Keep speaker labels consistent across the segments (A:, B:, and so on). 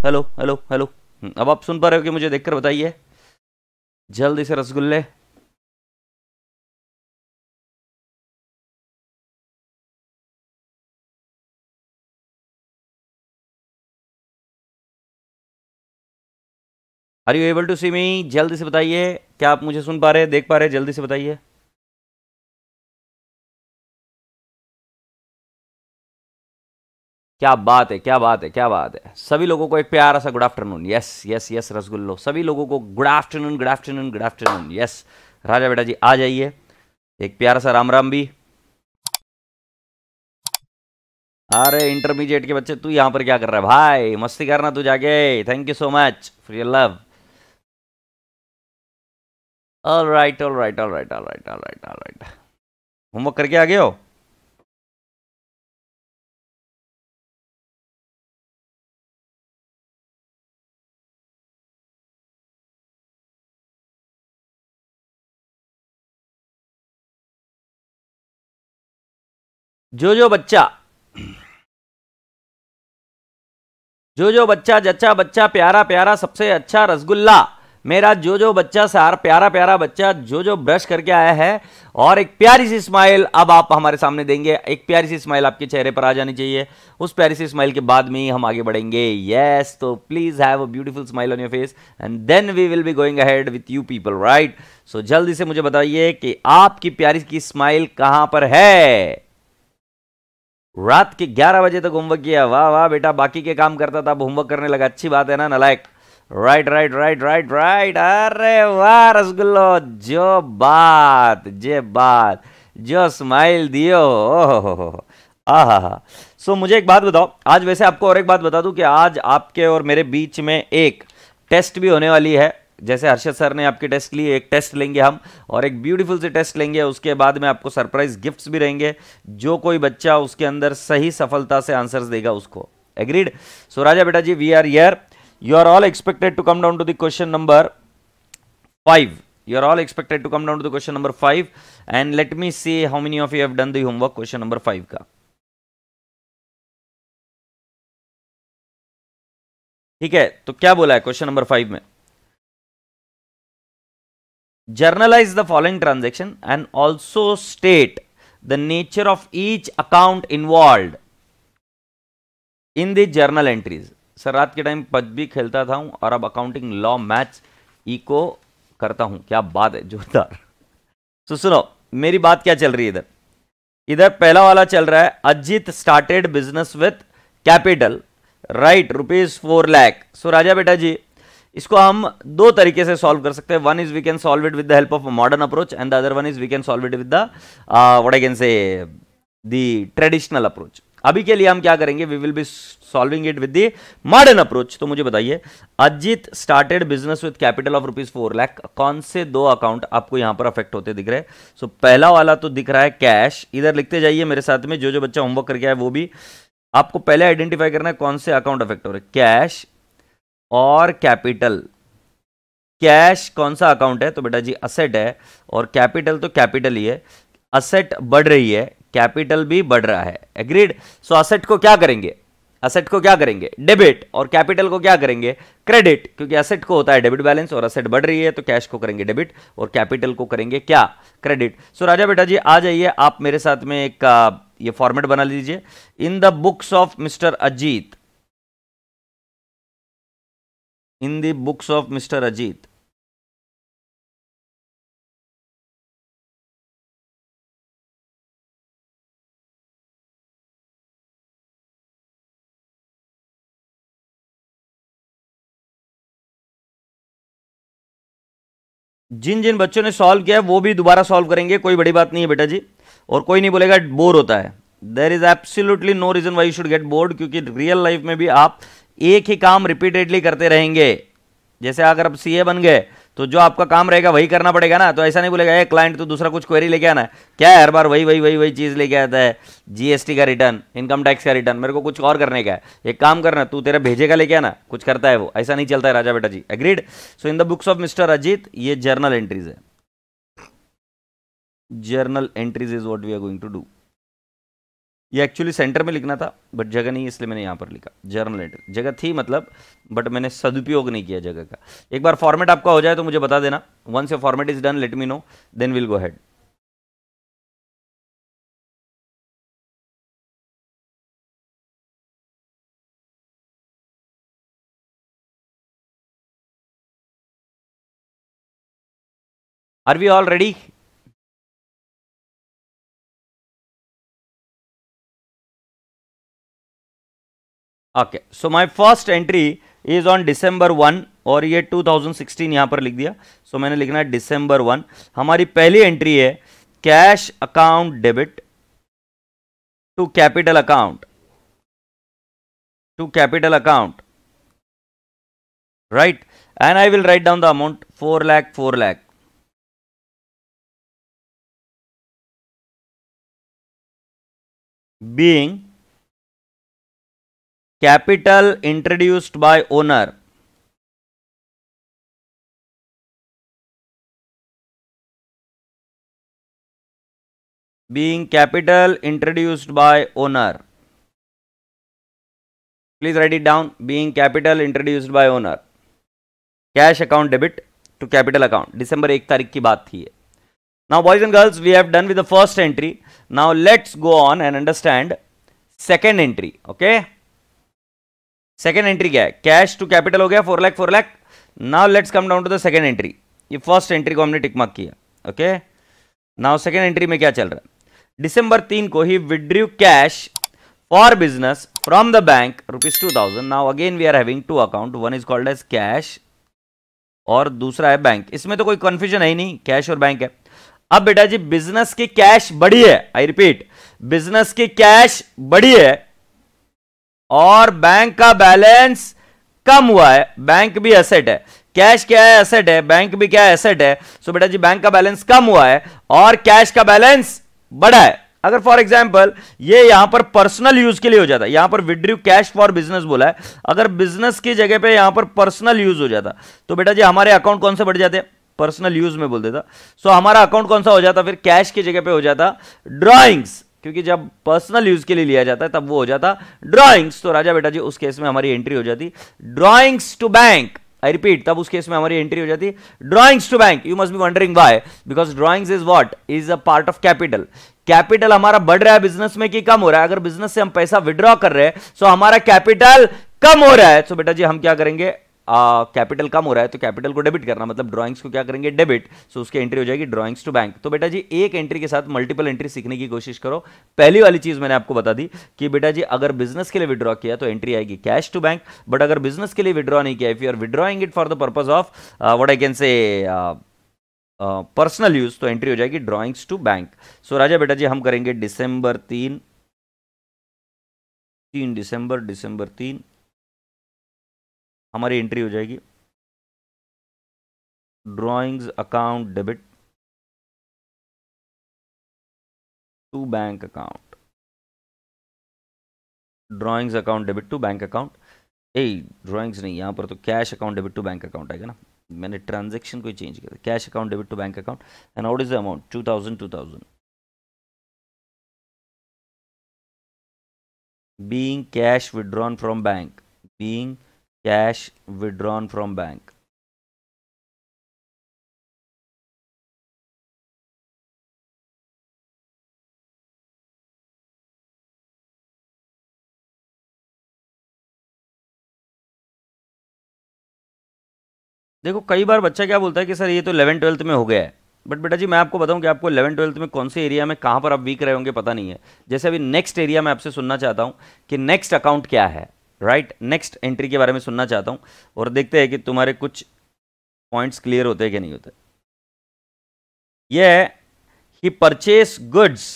A: Hello hello hello. अब आप सुन पा रहे हो कि मुझे देखकर बताइए जल्दी से रसगुल्ले। आर यू एबल टू सी मी? जल्दी से बताइए, क्या आप मुझे सुन पा रहे हैं, देख पा रहे हैं? जल्दी से बताइए। क्या बात है, क्या बात है, क्या बात है। सभी लोगों को एक प्यारा सा good afternoon. Yes yes yes रसगुल्लो, सभी लोगों को good afternoon, good afternoon, good afternoon. Yes राजा बेटा जी आ जाइए, एक प्यारा सा राम राम भी। अरे इंटरमीडिएट के बच्चे, तू यहां पर क्या कर रहा है भाई? मस्ती करना तू जाके। Thank you so much for your love. All right all right all right all right all right all right. Homework करके आ गए हो? जो बच्चा, जो बच्चा, जच्चा बच्चा, प्यारा प्यारा, सबसे अच्छा रसगुल्ला, मेरा जो बच्चा, सार प्यारा प्यारा बच्चा, जो ब्रश करके आया है और एक प्यारी सी स्माइल अब आप हमारे सामने देंगे। एक प्यारी सी स्माइल आपके चेहरे पर आ जानी चाहिए। उस प्यारी सी स्माइल के बाद में ही हम आगे बढ़ेंगे। यस, तो please have a beautiful smile on your face and then we will be going ahead with you people, right? So जल्दी से मुझे बताइए कि आपकी प्यारी की स्माइल कहां पर है? रात के 11 बजे तक होमवर्क किया, वाह वाह बेटा। बाकी के काम करता था, अब होमवर्क करने लगा, अच्छी बात है ना नालायक। Right right right right right. अरे वाह रसगुल्लो, जो बात, जे बात, जो स्माइल दियो, ओहो। आहा। सो मुझे एक बात बताओ, आज वैसे आपको और एक बात बता दूं कि आज आपके और मेरे बीच में एक टेस्ट भी होने वाली है। जैसे हर्षद सर ने आपके टेस्ट लिए, एक टेस्ट लेंगे हम और एक ब्यूटीफुल से टेस्ट लेंगे। उसके बाद में आपको सरप्राइज गिफ्ट्स भी रहेंगे। जो कोई बच्चा उसके अंदर सही सफलता से आंसर्स देगा उसको। एग्रीड? सो राजा बेटा जी, we are here. You are all expected to come down to the question number 5. You are all expected to come down to the question number 5 and let me see how many of you have done the homework question number 5 का। ठीक है, तो क्या बोला है question number 5 में? Generalized the following transaction and also state the nature of each account involve in the journal entries. Sir रात के टाइम पब भी खेलता था हूं और अब अकाउंटिंग लॉ मैथ्स इको करता हूं। क्या बात है, जोरदार। तो सुनो मेरी बात क्या चल रही है इधर। इधर पहला वाला चल रहा है, Ajit started business with capital, right, ₹4 lakh. So राजा बेटा जी, इसको हम दो तरीके से सॉल्व कर सकते हैं। One is we can solve it with the help of a modern approach and the other one is we can solve it with the what I can say the traditional approach. अभी के लिए हम क्या करेंगे, we will be solving it with the modern approach. तो मुझे बताइए, Ajit started business with capital of ₹4 lakh, कौन से दो अकाउंट आपको यहां पर अफेक्ट होते दिख रहे हैं? सो पहला वाला तो दिख रहा है कैश। इधर लिखते जाइए मेरे साथ में, जो बच्चा होमवर्क करके आया वो भी। आपको पहले आइडेंटिफाई करना है कौन से अकाउंट अफेक्ट हो रहे हैं, कैश और कैपिटल। कैश कौन सा अकाउंट है? तो बेटा जी असेट है, और कैपिटल तो कैपिटल ही है। असेट बढ़ रही है, कैपिटल भी बढ़ रहा है। एग्रीड? सो असेट को क्या करेंगे, असेट को क्या करेंगे, डेबिट, और कैपिटल को क्या करेंगे, क्रेडिट, क्योंकि असेट को होता है डेबिट बैलेंस और असेट बढ़ रही है तो कैश को करेंगे डेबिट और कैपिटल को करेंगे क्या, क्रेडिट। सो राजा बेटा जी आ जाइए, आप मेरे साथ में एक ये फॉर्मेट बना लीजिए। In the books of mister Ajit, in the books of mister Ajit, जिन जिन बच्चों ने सॉल्व किया है वो भी दोबारा सॉल्व करेंगे, कोई बड़ी बात नहीं है बेटा जी। और कोई नहीं बोलेगा बोर होता है, there is absolutely no reason why you should get bored, क्योंकि रियल लाइफ में भी आप एक ही काम रिपीटेडली करते रहेंगे। जैसे अगर आप सीए बन गए तो जो आपका काम रहेगा वही करना पड़ेगा ना, तो ऐसा नहीं बोलेगा क्लाइंट तो दूसरा कुछ क्वेरी लेके आना है, क्या है हर बार वही वही वही वही चीज लेके आता है, जीएसटी का रिटर्न, इनकम टैक्स का रिटर्न, मेरे को कुछ और करने का है, एक काम करना तू तेरा भेजेगा लेके आना, कुछ करता है वो, ऐसा नहीं चलता है राजा बेटा जी। Agreed. So in the books of mister Ajit ये जर्नल एंट्रीज है, journal entries is what we are going to do. ये एक्चुअली सेंटर में लिखना था बट जगह नहीं, इसलिए मैंने यहां पर लिखा जर्नल एंट्री। जगह थी मतलब, बट मैंने सदुपयोग नहीं किया जगह का। एक बार फॉर्मेट आपका हो जाए तो मुझे बता देना, once your format is done let me know, then will go ahead. Are we all ready? Okay, so my first entry is on December 1 और ये 2016 यहां पर लिख दिया। सो मैंने लिखना है December 1। हमारी पहली एंट्री है cash account debit to capital account, to capital account, right, and I will write down the amount 4 lakh 4 lakh। being capital introduced by owner, being capital introduced by owner, please write it down, being capital introduced by owner, cash account debit to capital account, December 1 तारीख की बात थी ये। Now boys and girls, we have done with the first entry. Now let's go on and understand second entry. Okay, second entry क्या है? Cash to capital हो गया 4 lakh 4 lakh। Now let's come down to the second entry. ये first entry को हमने tick mark किया। Okay, now second entry में क्या चल रहा है? December 3 को ही withdrew cash for business from the bank ₹2000। Now again we are having two account, one is called as cash और दूसरा है बैंक। इसमें तो कोई कंफ्यूजन है ही नहीं, कैश और बैंक है। अब बेटा जी बिजनेस की कैश बढ़ी है, आई रिपीट, बिजनेस की कैश बढ़ी है और बैंक का बैलेंस कम हुआ है। बैंक भी एसेट है, कैश क्या है? एसेट है, बैंक भी क्या है? एसेट है। सो बेटा जी बैंक का बैलेंस कम हुआ है और कैश का बैलेंस बढ़ा है। अगर फॉर एग्जांपल ये यहां पर पर्सनल यूज के लिए हो जाता, यहां पर विड्रू कैश फॉर बिजनेस बोला है, अगर बिजनेस की जगह पे यहां पर पर्सनल यूज हो जाता तो बेटा जी हमारे अकाउंट कौन से बढ़ जाते? पर्सनल यूज में बोल देता। सो हमारा अकाउंट कौन सा हो जाता? फिर कैश की जगह पे हो जाता ड्रॉइंग्स, क्योंकि जब पर्सनल यूज के लिए लिया जाता है तब वो हो जाता ड्रॉइंग्स। तो राजा बेटा जी उस केस में हमारी एंट्री हो जाती drawings to bank, I repeat, तब उस केस में हमारी एंट्री हो जाती drawings to bank. You must be wondering why, because drawings is what? Is a part of capital. Capital हमारा बढ़ रहा है बिजनेस में कि कम हो रहा है? अगर बिजनेस से हम पैसा विड्रॉ कर रहे हैं सो हमारा कैपिटल कम हो रहा है। सो बेटा जी हम क्या करेंगे? कैपिटल कम हो रहा है तो कैपिटल को डेबिट करना, मतलब ड्राइंग्स को क्या करेंगे? डेबिट। सो उसकी एंट्री हो जाएगी ड्राइंग्स टू बैंक। तो बेटा जी एक एंट्री के साथ मल्टीपल एंट्री सीखने की कोशिश करो। पहली वाली चीज मैंने आपको बता दी कि बेटा जी अगर बिजनेस के लिए विड्रॉ किया तो एंट्री आएगी कैश टू बैंक, बट अगर बिजनेस के लिए विड्रॉ नहीं किया, if you are withdrawing it for the purpose of what I can say personal use, तो एंट्री हो जाएगी ड्राइंग्स टू बैंक। सो राजा बेटा जी हम करेंगे December 3 December 3 हमारी एंट्री हो जाएगी drawings account debit to bank account, drawings account debit to bank account. Drawings नहीं, यहां पर तो cash account debit to bank account आएगा ना, मैंने ट्रांजैक्शन को चेंज किया। Cash account debit to bank account and what is the amount? 2000 being cash withdrawn from bank, being cash withdrawn from bank। देखो कई बार बच्चा क्या बोलता है कि सर ये तो 11th 12th में हो गया है, बट बेटा जी मैं आपको बताऊं कि आपको 11th 12th में कौन से एरिया में कहां पर आप वीक रहे होंगे पता नहीं है। जैसे अभी नेक्स्ट एरिया में आपसे सुनना चाहता हूं कि नेक्स्ट अकाउंट क्या है, राइट, नेक्स्ट एंट्री के बारे में सुनना चाहता हूं और देखते हैं कि तुम्हारे कुछ पॉइंट्स क्लियर होते हैं कि नहीं होते। ये he purchase goods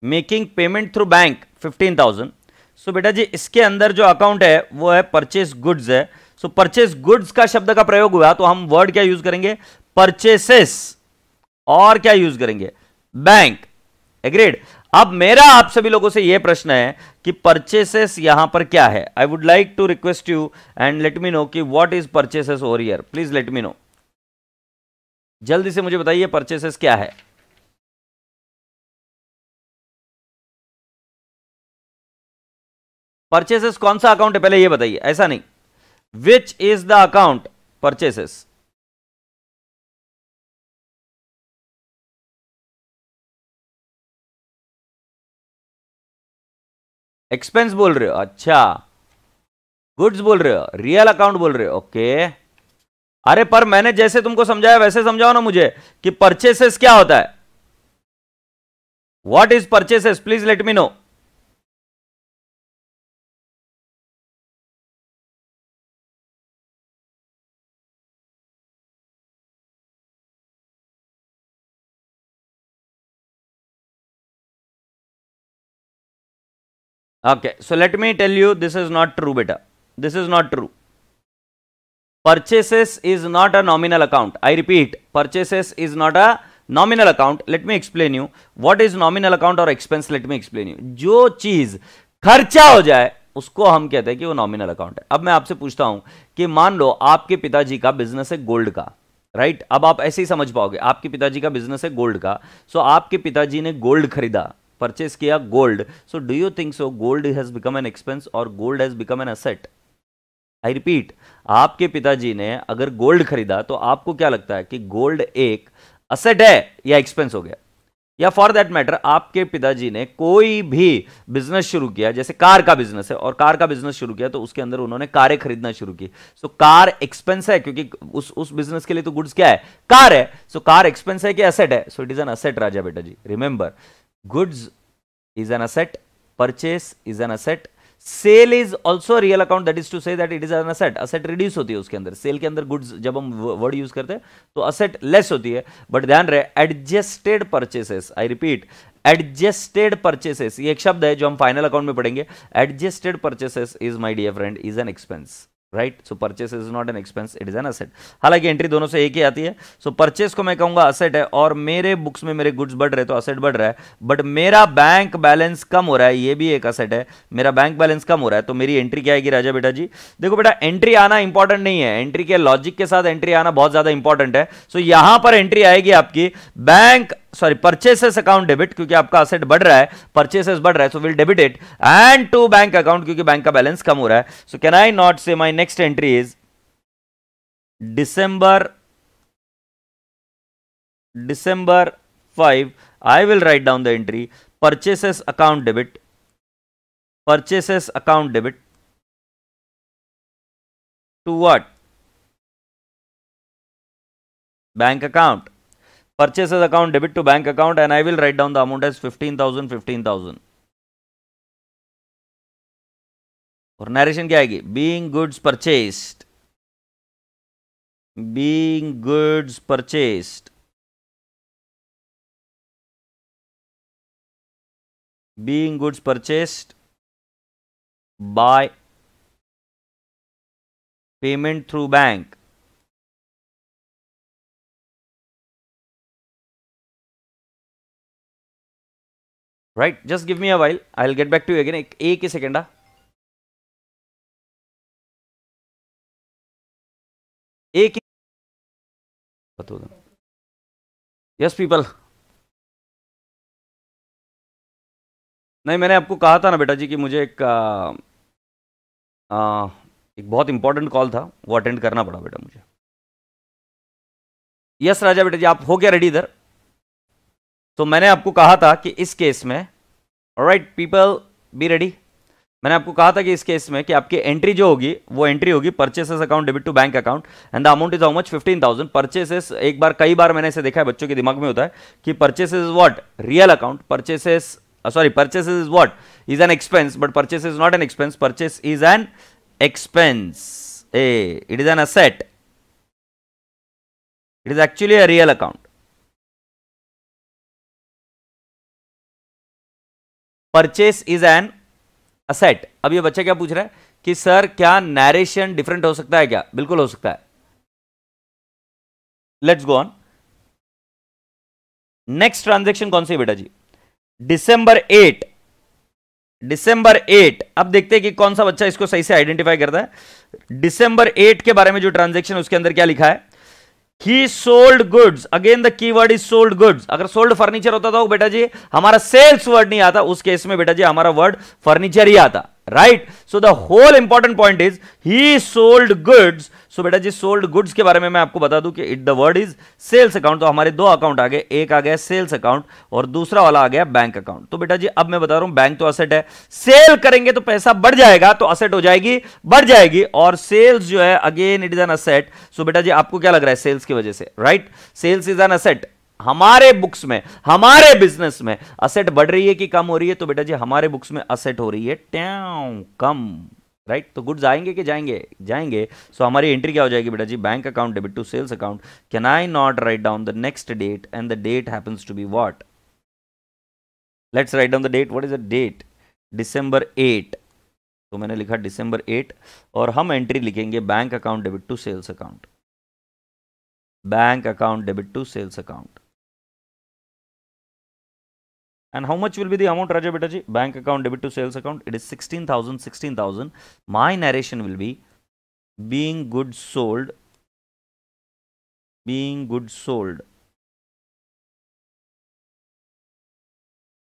A: making payment through bank 15,000. So बेटा जी इसके अंदर जो अकाउंट है वो है परचेस गुड्स है. सो परचेस गुड्स का शब्द का प्रयोग हुआ तो हम वर्ड क्या यूज करेंगे, परचेसेस, और क्या यूज करेंगे, बैंक. एग्रीड. अब मेरा आप सभी लोगों से यह प्रश्न है कि परचेसेस यहां पर क्या है. I would like to request you and let me know कि what is purchases over here. Please let me know. जल्दी से मुझे बताइए परचेसेस क्या है. परचेसेस कौन सा अकाउंट है पहले ये बताइए, ऐसा नहीं. Which is the account purchases. Expense बोल रहे हो, अच्छा. गुड्स बोल रहे हो, रियल अकाउंट बोल रहे हो, ओके. अरे पर मैंने जैसे तुमको समझाया वैसे समझाओ ना मुझे कि परचेसेस क्या होता है. What is purchases, please let me no. Okay, so let me tell you, this is not true, beta. This is not true. Purchases is not a nominal account. I repeat, purchases is not a nominal account. Let me explain you. What is nominal account or expense? Let me explain you. जो चीज खर्चा हो जाए उसको हम कहते हैं कि वो नॉमिनल अकाउंट है. अब मैं आपसे पूछता हूं कि मान लो आपके पिताजी का बिजनेस है गोल्ड का, राइट. अब आप ऐसे ही समझ पाओगे, आपके पिताजी का बिजनेस है गोल्ड का. सो आपके पिताजी ने गोल्ड खरीदा, परचेस किया gold. So do you think so gold has become an expense और gold has become an asset. I repeat, आपके पिताजी ने अगर गोल्ड खरीदा तो आपको क्या लगता है कि गोल्ड एक असेट है या एक्सपेंस हो गया. या फॉर दैट मैटर आपके पिताजी ने कोई भी बिजनेस शुरू किया, जैसे कार का बिजनेस है, और कार का बिजनेस शुरू किया तो उसके अंदर उन्होंने कारें खरीदना शुरू की. सो कार एक्सपेंस है क्योंकि उस बिजनेस के लिए तो गुड्स क्या है, कार है. सो कार एक्सपेंस है कि एसेट है. So it is an asset राजा बेटा जी. Remember, goods is an asset, purchase is an asset, sale is also a real account, that is to say that it is an asset. asset reduce होती है उसके अंदर. Cell के अंदर goods जब हम वर्ड यूज करते हैं तो asset लेस होती है. बट ध्यान रहे, adjusted purchases, I repeat, adjusted purchases, ये एक शब्द है जो हम फाइनल अकाउंट में पढ़ेंगे. Adjusted purchases is my dear friend is an expense, right. So purchase is not an expense, it is an asset. हालांकि एंट्री दोनों से एक ही आती है. सो परचेस को मैं कहूंगा असेट है और मेरे बुक्स में मेरे गुड्स बढ़ रहे तो असेट बढ़ रहा है. बट मेरा बैंक बैलेंस कम हो रहा है, ये भी एक असेट है. मेरा बैंक बैलेंस कम हो रहा है तो मेरी एंट्री क्या आएगी राजा बेटा जी. देखो बेटा, एंट्री आना इंपॉर्टेंट नहीं है, एंट्री के लॉजिक के साथ एंट्री आना बहुत ज्यादा इंपॉर्टेंट है. सो यहां पर एंट्री आएगी आपकी bank, sorry, purchases account debit, क्योंकि आपका असेट बढ़ रहा है, परचेसेस बढ़ रहा है, so will debit it, and to bank account क्योंकि बैंक का बैलेंस कम हो रहा है. So can I not say my next entry is December 5. I will write down the entry purchases account debit, purchases account debit to what, bank account. Purchases account debit to bank account, and I will write down the amount as 15,000. और narration क्या आएगी, being goods purchased, being goods purchased, being goods purchased by payment through bank. Right, just give me a while, I'll get back to you again. एक ही second. एक yes people. नहीं, मैंने आपको कहा था ना बेटा जी कि मुझे एक बहुत इंपॉर्टेंट कॉल था, वो अटेंड करना पड़ा बेटा मुझे. यस राजा बेटा जी, आप हो गया रेडी इधर. तो मैंने आपको कहा था कि इस केस में, ऑलराइट पीपल बी रेडी, मैंने आपको कहा था कि इस केस में कि आपकी एंट्री जो होगी वो एंट्री होगी purchases account debit to bank account, and the amount is how much, 15,000. Purchases, एक बार कई बार मैंने इसे देखा है, बच्चों के दिमाग में होता है कि purchases is what, real account. Purchases, sorry, purchases is what, is an expense, but purchase is not an expense. Purchase is an expense. It is an asset. It is actually a real account. Purchase is an asset. अब ये बच्चा क्या पूछ रहा है कि sir क्या narration different हो सकता है क्या? बिल्कुल हो सकता है। Let's go on. Next transaction कौन सी है बेटा जी? December 8। December 8। अब देखते हैं कि कौन सा बच्चा इसको सही से आइडेंटिफाई करता है। December 8 के बारे में जो ट्रांजेक्शन उसके अंदर क्या लिखा है? He sold goods। Again the keyword is sold goods. अगर सोल्ड फर्नीचर होता तो बेटा जी हमारा सेल्स वर्ड नहीं आता, उस केस में बेटा जी हमारा वर्ड फर्नीचर ही आता, right? So the whole important point is he sold goods. So बेटा जी सोल्ड गुड्स के बारे में मैं आपको बता दूं कि it the word is sales account. तो हमारे दो अकाउंट आ गए, एक आ गया सेल्स अकाउंट और दूसरा वाला आ गया बैंक अकाउंट। तो बेटा जी अब मैं बता रहा हूं बैंक तो असेट है, सेल करेंगे तो पैसा बढ़ जाएगा तो असेट हो जाएगी, बढ़ जाएगी, और सेल्स जो है again it is an asset. So बेटा जी आपको क्या लग रहा है सेल्स की वजह से, right? Sales is an asset. हमारे बुक्स में, हमारे बिजनेस में असेट बढ़ रही है कि कम हो रही है? तो बेटा जी हमारे बुक्स में असेट हो रही है कम, राइट? तो गुड्स आएंगे कि जाएंगे? जाएंगे। सो हमारी एंट्री क्या हो जाएगी बेटा जी? Bank account debit to sales account. Can I not write down the next date and the date happens to be what? Let's write down the date. What is the date? December 8। तो मैंने लिखा December 8 और हम entry लिखेंगे bank account debit to sales account. Bank account debit to sales account. And how much will be the amount, Raja beta ji? Bank account debit to sales account. It is 16,000, 16,000. My narration will be being goods sold,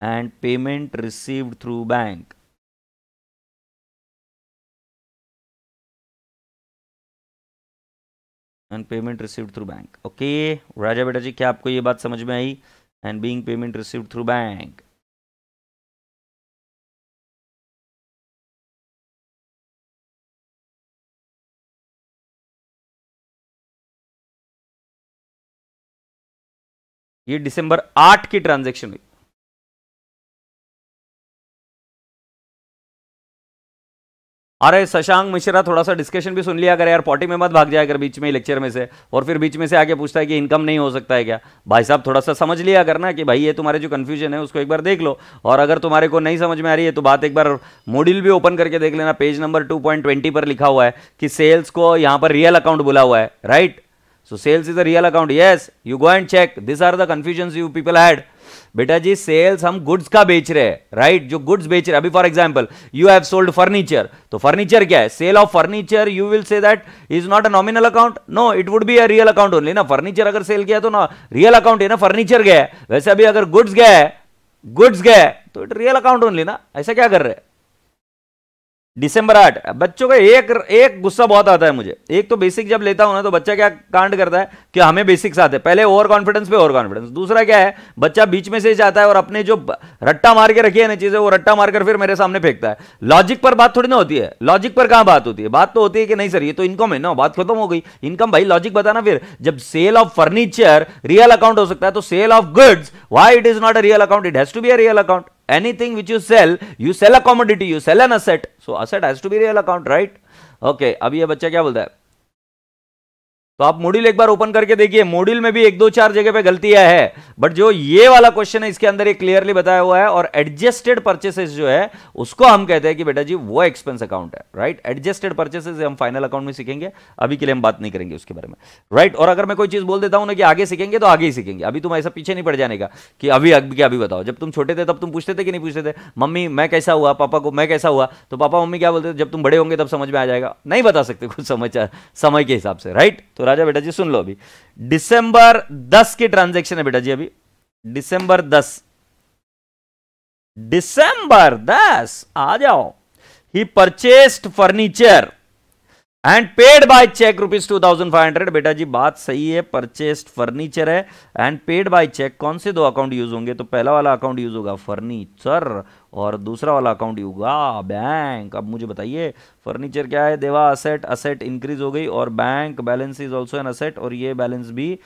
A: and payment received through bank. And payment received through bank. Okay, Raja beta ji, क्या आपको ये बात समझ में आई? And being payment received through bank. ये December 8 की transaction हुई। अरे शशांक मिश्रा, थोड़ा सा डिस्कशन भी सुन लिया कर यार, पॉटी में मत भाग जाया कर बीच में लेक्चर में से, और फिर बीच में से आके पूछता है कि इनकम नहीं हो सकता है क्या? भाई साहब थोड़ा सा समझ लिया करना कि भाई ये तुम्हारे जो कंफ्यूजन है उसको एक बार देख लो, और अगर तुम्हारे को नहीं समझ में आ रही है तो बात एक बार मॉड्यूल भी ओपन करके देख लेना। पेज नंबर 2.20 पर लिखा हुआ है कि सेल्स को यहाँ पर रियल अकाउंट बोला हुआ है, right? So sales is a real account. Yes, you go and check, this are the confusion you people had. बेटा जी सेल्स हम गुड्स का बेच रहे हैं, राइट? जो गुड्स बेच रहे हैं, अभी for example you have sold furniture, तो फर्नीचर क्या है? Sale of furniture, you will say that is not a nominal account, no it would be a real account only ना। फर्नीचर अगर सेल किया तो ना रियल अकाउंट है ना, फर्नीचर गया है। वैसे अभी अगर गुड्स गया है तो इट रियल अकाउंट ओनली ना। ऐसा क्या कर रहे हैं? December 8। बच्चों का एक गुस्सा बहुत आता है मुझे। एक तो बेसिक जब लेता हूं ना तो बच्चा क्या कांड करता है कि हमें बेसिक्स आते हैं, पहले ओवर कॉन्फिडेंस पे ओवर कॉन्फिडेंस। दूसरा क्या है, बच्चा बीच में से जाता है और अपने जो रट्टा मार के रखी है ना चीजें, वो रट्टा मारकर फिर मेरे सामने फेंकता है। लॉजिक पर बात थोड़ी ना होती है, लॉजिक पर कहां बात होती है? बात तो होती है कि नहीं सर ये तो इनकम है ना, बात खत्म हो गई। इनकम भाई लॉजिक बताना। फिर जब sale of furniture real account हो सकता है तो sale of goods why it is not a real account? It has to be a real account. Anything which you sell a commodity, you sell an asset, so asset has to be real account, right? Okay, अब ये बच्चा क्या बोलता है? तो आप module एक बार open करके देखिए, मॉड्यूल में भी एक दो चार जगह पे गलतियां है, बट जो ये वाला क्वेश्चन है इसके अंदर एक क्लियरली बताया हुआ है। और एडजस्टेड परचेसेस जो है उसको हम कहते हैं कि बेटा जी वो एक्सपेंस अकाउंट है, राइट? एडजस्टेड परचेसेस हम फाइनल अकाउंट में सीखेंगे, अभी के लिए हम बात नहीं करेंगे उसके बारे में, राइट? और अगर मैं कोई चीज बोल देता हूं ना कि आगे सीखेंगे तो आगे ही सीखेंगे, अभी तुम ऐसा पीछे नहीं पड़ जाने का कि अभी बताओ। जब तुम छोटे थे तब तुम पूछते थे कि नहीं पूछते थे, मम्मी मैं कैसा हुआ, पापा को मैं कैसा हुआ, तो पापा मम्मी क्या बोलते थे? जब तुम बड़े होंगे तब समझ में आ जाएगा। नहीं बता सकते कुछ समय के हिसाब से, राइट? तो राजा बेटा जी सुन लो, अभी December 10 की ट्रांजैक्शन है बेटा जी, अभी December 10 आ जाओ। He purchased furniture and paid by cheque ₹2,500। बेटा जी बात सही है, परचेस्ड फर्नीचर है एंड पेड बाय चेक। कौन से दो अकाउंट यूज होंगे? तो पहला वाला अकाउंट यूज होगा फर्नीचर और दूसरा वाला अकाउंट यूज होगा बैंक। अब मुझे बताइए फर्नीचर क्या है? देवा असेट, असेट इंक्रीज हो गई, और bank balance is also an asset, और ये बैलेंस भी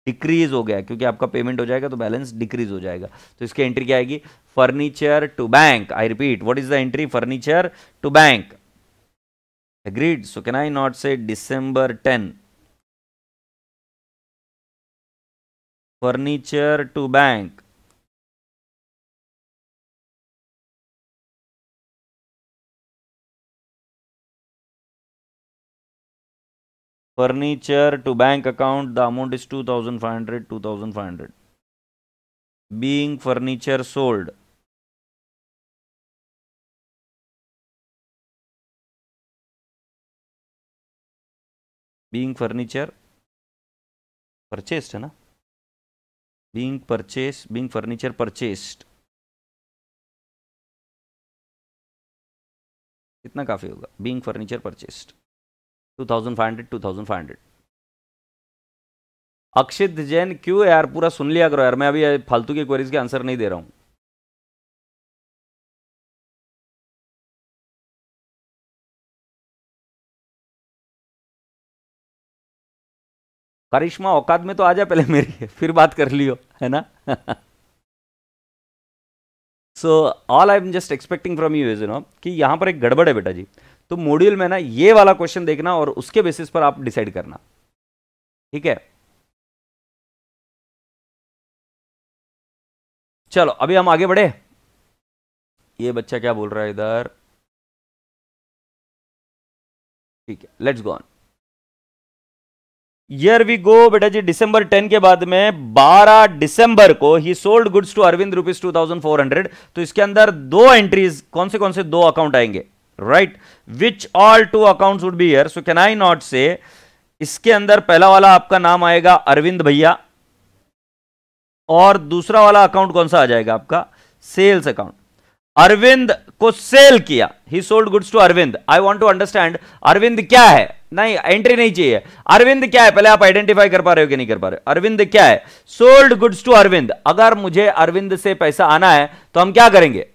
A: डिक्रीज हो गया क्योंकि आपका पेमेंट हो जाएगा तो बैलेंस डिक्रीज हो जाएगा। तो इसकी एंट्री क्या आएगी? Furniture to bank. I repeat, what is the entry? Furniture to bank. Agreed. So can I not say December 10? Furniture to bank. furniture to bank account, the amount is 2500, 2500. Being furniture sold. Being furniture purchased है ना, being purchased, being furniture purchased, कितना काफी होगा? being furniture purchased 2500, 2500. अक्षित जैन, क्यों यार, पूरा सुन लिया करो यार, मैं अभी फालतू की क्वेरीज के आंसर नहीं दे रहा हूं. करिश्मा औकात में तो आ जा पहले मेरी, फिर बात कर लियो, है ना. So all I am just expecting from you is कि यहां पर एक गड़बड़ है बेटा जी. तो मॉड्यूल में ना ये वाला क्वेश्चन देखना और उसके बेसिस पर आप डिसाइड करना, ठीक है. चलो अभी हम आगे बढ़े. ये बच्चा क्या बोल रहा है इधर, ठीक है, let's go on. Here we go बेटा जी. दिसंबर 10 के बाद में 12 दिसंबर को ही सोल्ड गुड्स टू अरविंद ₹2400. तो इसके अंदर दो एंट्रीज, कौन से दो अकाउंट आएंगे, right. Which all two accounts would be here. So can I not say इसके अंदर पहला वाला आपका नाम आएगा अरविंद भैया, और दूसरा वाला अकाउंट कौन सा आ जाएगा आपका, सेल्स अकाउंट. अरविंद को सेल किया, he sold goods to Arvind. I want to understand Arvind क्या है. नहीं, एंट्री नहीं चाहिए. अरविंद क्या है पहले आप आइडेंटिफाई कर पा रहे हो कि नहीं कर पा रहे हो. अरविंद क्या है, सोल्ड गुड्स टू अरविंद. अगर मुझे अरविंद से पैसा आना है तो हम क्या करेंगे,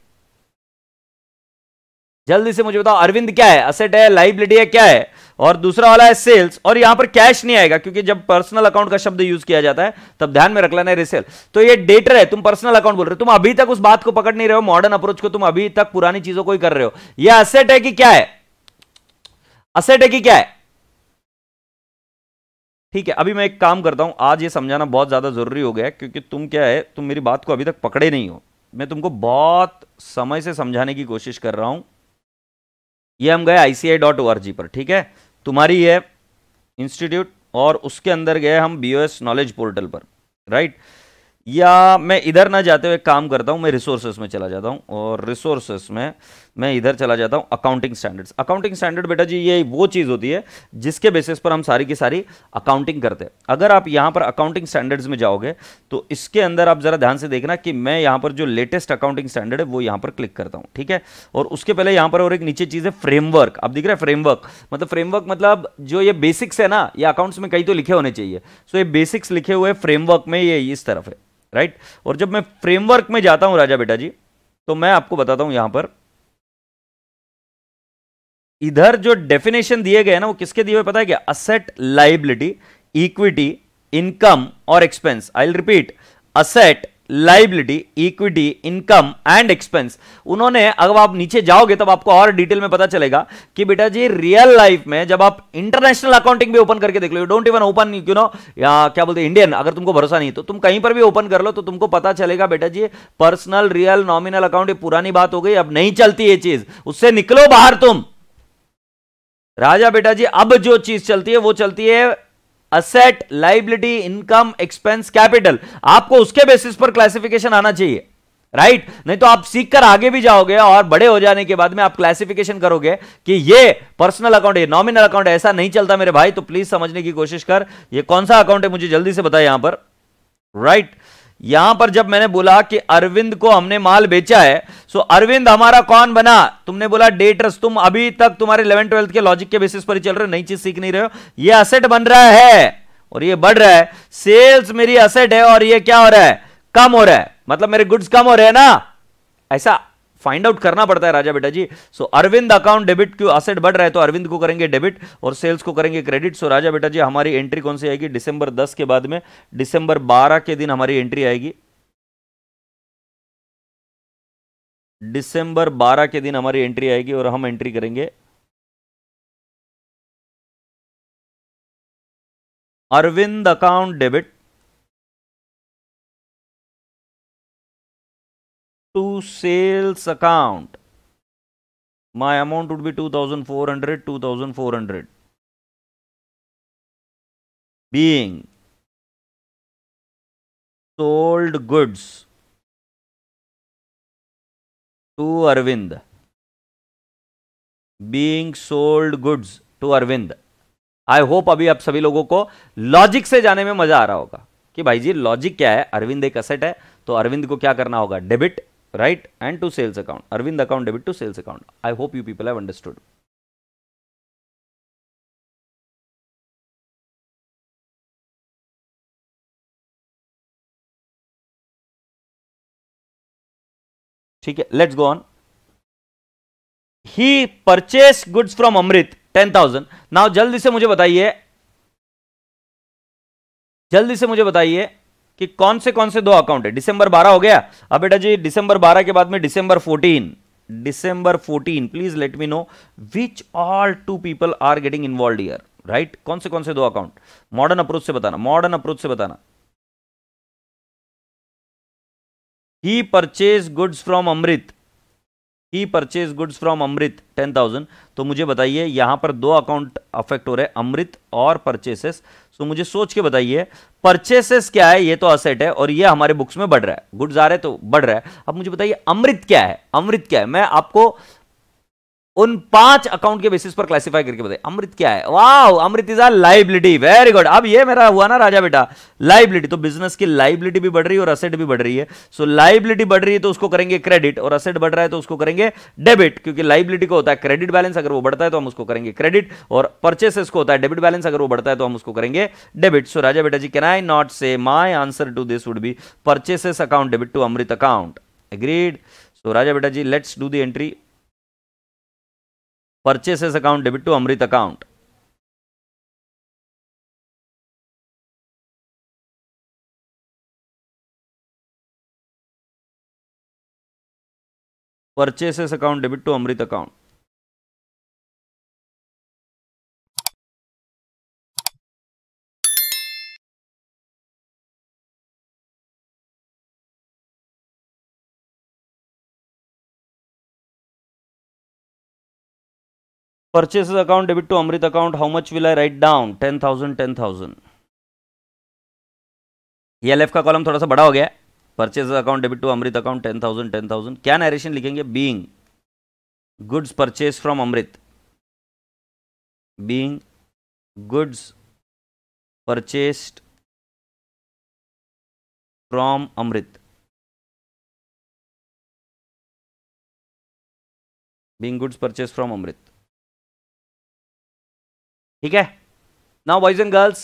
A: जल्दी से मुझे बताओ. अरविंद क्या है, असेट है, लाइबिलिटी है, क्या है. और दूसरा वाला है सेल्स, और यहां पर कैश नहीं आएगा क्योंकि जब पर्सनल अकाउंट का शब्द यूज किया जाता है तब ध्यान में रख लेना है रिसेल. तो ये डेटर है, तुम पर्सनल अकाउंट बोल रहे हो. तुम अभी तक उस बात को पकड़ नहीं रहे हो, मॉडर्न अप्रोच को, तुम अभी तक पुरानी चीजों को ही कर रहे हो. ये असेट है कि क्या है, असेट है कि क्या है, ठीक है. अभी मैं एक काम करता हूं, आज ये समझाना बहुत ज्यादा जरूरी हो गया क्योंकि तुम क्या है, तुम मेरी बात को अभी तक पकड़े नहीं हो. मैं तुमको बहुत समय से समझाने की कोशिश कर रहा हूं. ये हम गए ICI.org पर, ठीक है, तुम्हारी है इंस्टीट्यूट, और उसके अंदर गए हम BOS नॉलेज पोर्टल पर, राइट. या मैं इधर ना जाते हुए काम करता हूं, मैं रिसोर्सेस में चला जाता हूं, और रिसोर्सेस में मैं इधर चला जाता हूं अकाउंटिंग स्टैंडर्ड्स. अकाउंटिंग स्टैंडर्ड बेटा जी ये वो चीज़ होती है जिसके बेसिस पर हम सारी की सारी अकाउंटिंग करते हैं. अगर आप यहां पर अकाउंटिंग स्टैंडर्ड्स में जाओगे तो इसके अंदर आप जरा ध्यान से देखना कि मैं यहां पर जो लेटेस्ट अकाउंटिंग स्टैंडर्ड है वो यहां पर क्लिक करता हूं, ठीक है. और उसके पहले यहां पर और एक नीचे चीज़ है फ्रेमवर्क. आप दिख रहा है फ्रेमवर्क, मतलब फ्रेमवर्क मतलब जो ये बेसिक्स है ना, ये अकाउंट्स में कई तो लिखे होने चाहिए. सो ये बेसिक्स लिखे हुए फ्रेमवर्क में ये इस तरफ है, राइट. और जब मैं फ्रेमवर्क में जाता हूं राजा बेटा जी, तो मैं आपको बताता हूं यहां पर इधर जो डेफिनेशन दिए गए ना वो किसके दिए हुए पता है क्या, असेट, लाइबिलिटी, इक्विटी, इनकम और expense. I will repeat, asset, liability, equity, income and expense. उन्होंने, अगर आप नीचे जाओगे तब आपको और डिटेल में पता चलेगा कि बेटा जी रियल लाइफ में जब आप इंटरनेशनल अकाउंटिंग भी ओपन करके देख लो, don't even open, you know, या क्या बोलते हैं इंडियन, अगर तुमको भरोसा नहीं तो तुम कहीं पर भी ओपन कर लो तो तुमको पता चलेगा बेटा जी पर्सनल, रियल, नॉमिनल अकाउंट ये पुरानी बात हो गई, अब नहीं चलती ये चीज, उससे निकलो बाहर तुम राजा बेटा जी. अब जो चीज चलती है वो चलती है asset, liability, income, expense, capital. आपको उसके बेसिस पर क्लासिफिकेशन आना चाहिए, राइट. नहीं तो आप सीख कर आगे भी जाओगे और बड़े हो जाने के बाद में आप क्लासिफिकेशन करोगे कि ये पर्सनल अकाउंट, ये नॉमिनल अकाउंट, ऐसा नहीं चलता मेरे भाई. तो प्लीज समझने की कोशिश कर, ये कौन सा अकाउंट है मुझे जल्दी से बता यहां पर, राइट. यहां पर जब मैंने बोला कि अरविंद को हमने माल बेचा है, सो अरविंद हमारा कौन बना, तुमने बोला डेटर्स. तुम अभी तक तुम्हारे 11th-12th के लॉजिक के बेसिस पर ही चल रहे हो, नई चीज सीख नहीं रहे हो. ये असेट बन रहा है और ये बढ़ रहा है. सेल्स मेरी असेट है और ये क्या हो रहा है, कम हो रहा है, मतलब मेरे गुड्स कम हो रहे हैं ना. ऐसा फाइंड आउट करना पड़ता है राजा बेटा जी. सो अरविंद अकाउंट डेबिट, क्यों असेट बढ़ रहा है तो अरविंद को करेंगे डेबिट और सेल्स को करेंगे क्रेडिट. सो राजा बेटा जी हमारी एंट्री कौन सी आएगी, दिसंबर 10 के बाद में दिसंबर 12 के दिन हमारी एंट्री आएगी. दिसंबर 12 के दिन हमारी एंट्री आएगी और हम एंट्री करेंगे Arvind account debit to sales account. my amount would be 2400. Being sold goods to Arvind, being sold goods to Arvind. I hope अभी आप सभी लोगों को लॉजिक से जाने में मजा आ रहा होगा कि भाई जी लॉजिक क्या है। अरविंद एक असेट है तो अरविंद को क्या करना होगा, debit, right, and to sales account, Arvind account debit to sales account. I hope you people have understood. ठीक है, let's go on. He purchase goods from Amrit 10,000। Now जल्दी से मुझे बताइए, जल्दी से मुझे बताइए कि कौन से दो अकाउंट है। दिसंबर 12 हो गया। अब बेटा जी दिसंबर 12 के बाद में दिसंबर 14, दिसंबर 14, please let me know which all two people are getting involve here, right. कौन से दो अकाउंट, मॉडर्न अप्रोच से बताना, मॉडर्न अप्रोच से बताना। He purchase goods from Amrit, he purchase goods from Amrit 10,000। तो मुझे बताइए यहां पर दो अकाउंट अफेक्ट हो रहे हैं, अमृत और परचेसेस। तो मुझे सोच के बताइए परचेसेस क्या है, ये तो असेट है और ये हमारे बुक्स में बढ़ रहा है, गुड्स आ रहे तो बढ़ रहा है। अब मुझे बताइए अमृत क्या है, अमृत क्या है। मैं आपको उन 5 अकाउंट के बेसिस पर क्लासिफाई करके बताइए अमृत क्या है। वाह, Amrit is a liability, very good. अब ये मेरा हुआ ना राजा बेटा, लाइबिलिटी। तो बिजनेस की लाइबिलिटी भी बढ़ रही है और असेट भी बढ़ रही है। सो लाइबिलिटी बढ़ रही है तो उसको करेंगे क्रेडिट, और असेट बढ़ रहा है तो उसको करेंगे डेबिट, क्योंकि लाइबिलिटी को होता है क्रेडिट बैलेंस, अगर वो बढ़ता है तो हम उसको करेंगे क्रेडिट, और परचेसेस को होता है डेबिट बैलेंस, अगर वो बढ़ता है तो हम उसको करेंगे डेबिट। सो राजा बेटा जी, can I not say my answer to this would be purchases account debit to Amrit account. Agreed. So राजा बेटा जी, let's do the entry. Purchases account debit to Amrit account. Purchases account debit to Amrit account. Purchases account debit to Amrit account. How much will I write down? 10,000, 10,000. ये left का column थोड़ा सा बड़ा हो गया। Purchase account debit to Amrit account 10,000, 10,000। क्या narration लिखेंगे, being goods purchase from Amrit, being goods purchased from Amrit, being goods purchase from Amrit. ठीक है। नाउ बॉयज एंड गर्ल्स,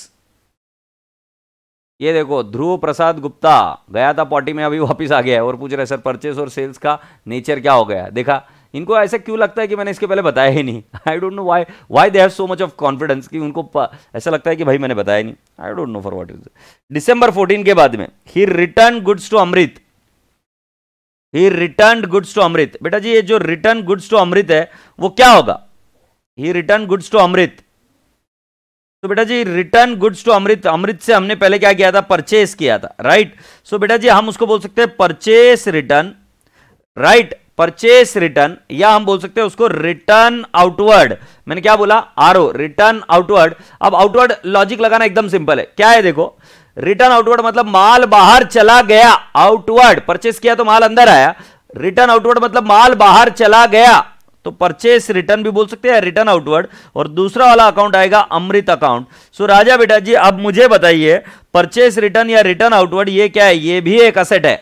A: ये देखो ध्रुव प्रसाद गुप्ता गया था पॉटी में, अभी वापस आ गया है और पूछ रहे सर परचेस और सेल्स का नेचर क्या हो गया। देखा, इनको ऐसा क्यों लगता है कि मैंने इसके पहले बताया ही नहीं। I don't know why they have so much of confidence कि उनको ऐसा लगता है कि भाई मैंने बताया नहीं। I don't know for what is. दिसंबर 14 के बाद में he return goods to Amrit, he return goods to Amrit. बेटा जी ये जो रिटर्न गुड्स टू अमृत है वो क्या होगा, ही रिटर्न गुड्स टू अमृत। तो बेटा जी रिटर्न गुड्स टू अमृत, अमृत से हमने पहले क्या किया था, परचेस किया था, राइट। सो बेटा जी हम उसको बोल सकते हैं purchase return, right, purchase return, या हम बोल सकते हैं उसको रिटर्न आउटवर्ड। मैंने क्या बोला, आरओ, रिटर्न आउटवर्ड। अब आउटवर्ड लॉजिक लगाना एकदम सिंपल है, क्या है देखो, रिटर्न आउटवर्ड मतलब माल बाहर चला गया, आउटवर्ड परचेस किया तो माल अंदर आया, रिटर्न आउटवर्ड मतलब माल बाहर चला गया, तो परचेस रिटर्न भी बोल सकते हैं, रिटर्न आउटवर्ड। और दूसरा वाला अकाउंट आएगा अमृत अकाउंट। सो राजा बेटा जी अब मुझे बताइए परचेस रिटर्न या रिटर्न आउटवर्ड ये क्या है, ये भी एक असेट है।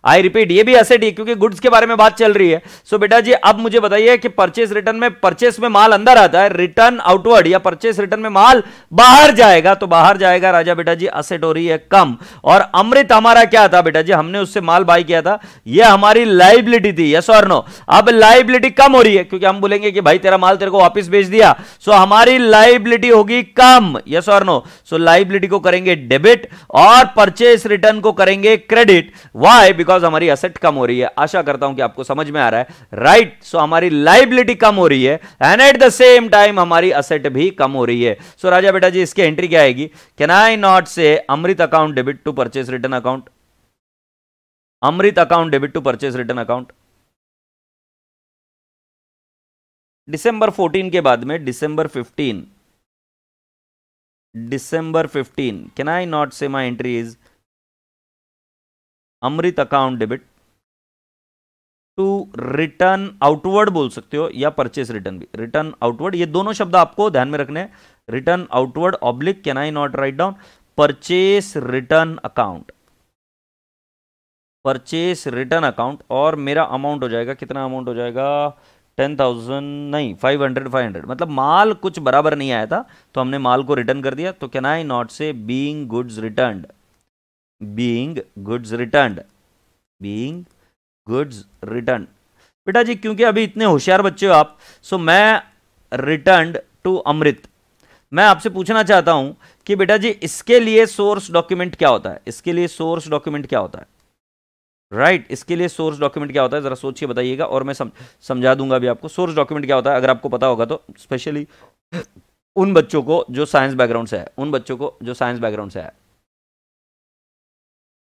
A: आई रिपीट, ये भी असेट है क्योंकि गुड्स के बारे में बात चल रही है। सो बेटा जी अब मुझे बताइए कि परचेस रिटर्न में परचेस में माल अंदर आता है, रिटर्न आउटवर्ड या परचेस रिटर्न में माल बाहर जाएगा, तो बाहर जाएगा राजा बेटा जी असेट हो रही है कम। और अमृत हमारा क्या था बेटा जी, हमने उससे माल बाय किया था, ये हमारी लाइबिलिटी थी, यस और नो। अब लाइबिलिटी कम हो रही है क्योंकि हम बोलेंगे कि भाई तेरा माल तेरे को वापस बेच दिया, सो हमारी लाइबिलिटी होगी कम, यस और नो। सो लाइबिलिटी को करेंगे डेबिट और परचेस रिटर्न को करेंगे क्रेडिट। वाई, बिकॉज हमारी असेट कम हो रही है। आशा करता हूं कि आपको समझ में आ रहा है, राइट। सो हमारी लाइबिलिटी कम हो रही है and at the same time हमारी असेट भी कम हो रही है। सो राजा बेटा जी इसकी एंट्री क्या आएगी, can I not say Amrit account debit to purchase return account, Amrit account debit to purchase return account. दिसंबर 14 के बाद में दिसंबर 15, December 15, can I not say my entry is Amrit account debit to return outward बोल सकते हो, या परचेस रिटर्न भी, रिटर्न आउटवर्ड, ये दोनों शब्द आपको ध्यान में रखने हैं, return outward oblique can I not write down purchase return account, purchase return account, और मेरा अमाउंट हो जाएगा, कितना अमाउंट हो जाएगा, 10,000 नहीं 500, मतलब माल कुछ बराबर नहीं आया था तो हमने माल को रिटर्न कर दिया, तो can I not say being goods returned, being goods returned, being goods return. बेटा जी क्योंकि अभी इतने होशियार बच्चे हो आप, सो मैं रिटर्न्ड टू अमृत, मैं आपसे पूछना चाहता हूं कि बेटा जी इसके लिए सोर्स डॉक्यूमेंट क्या होता है, इसके लिए सोर्स डॉक्यूमेंट क्या होता है, राइट इसके लिए सोर्स डॉक्यूमेंट क्या होता है, जरा सोच के बताइएगा और मैं समझा दूंगा अभी आपको सोर्स डॉक्यूमेंट क्या होता है, अगर आपको पता होगा तो, स्पेशली उन बच्चों को जो साइंस बैकग्राउंड से है, उन बच्चों को जो साइंस बैकग्राउंड से है।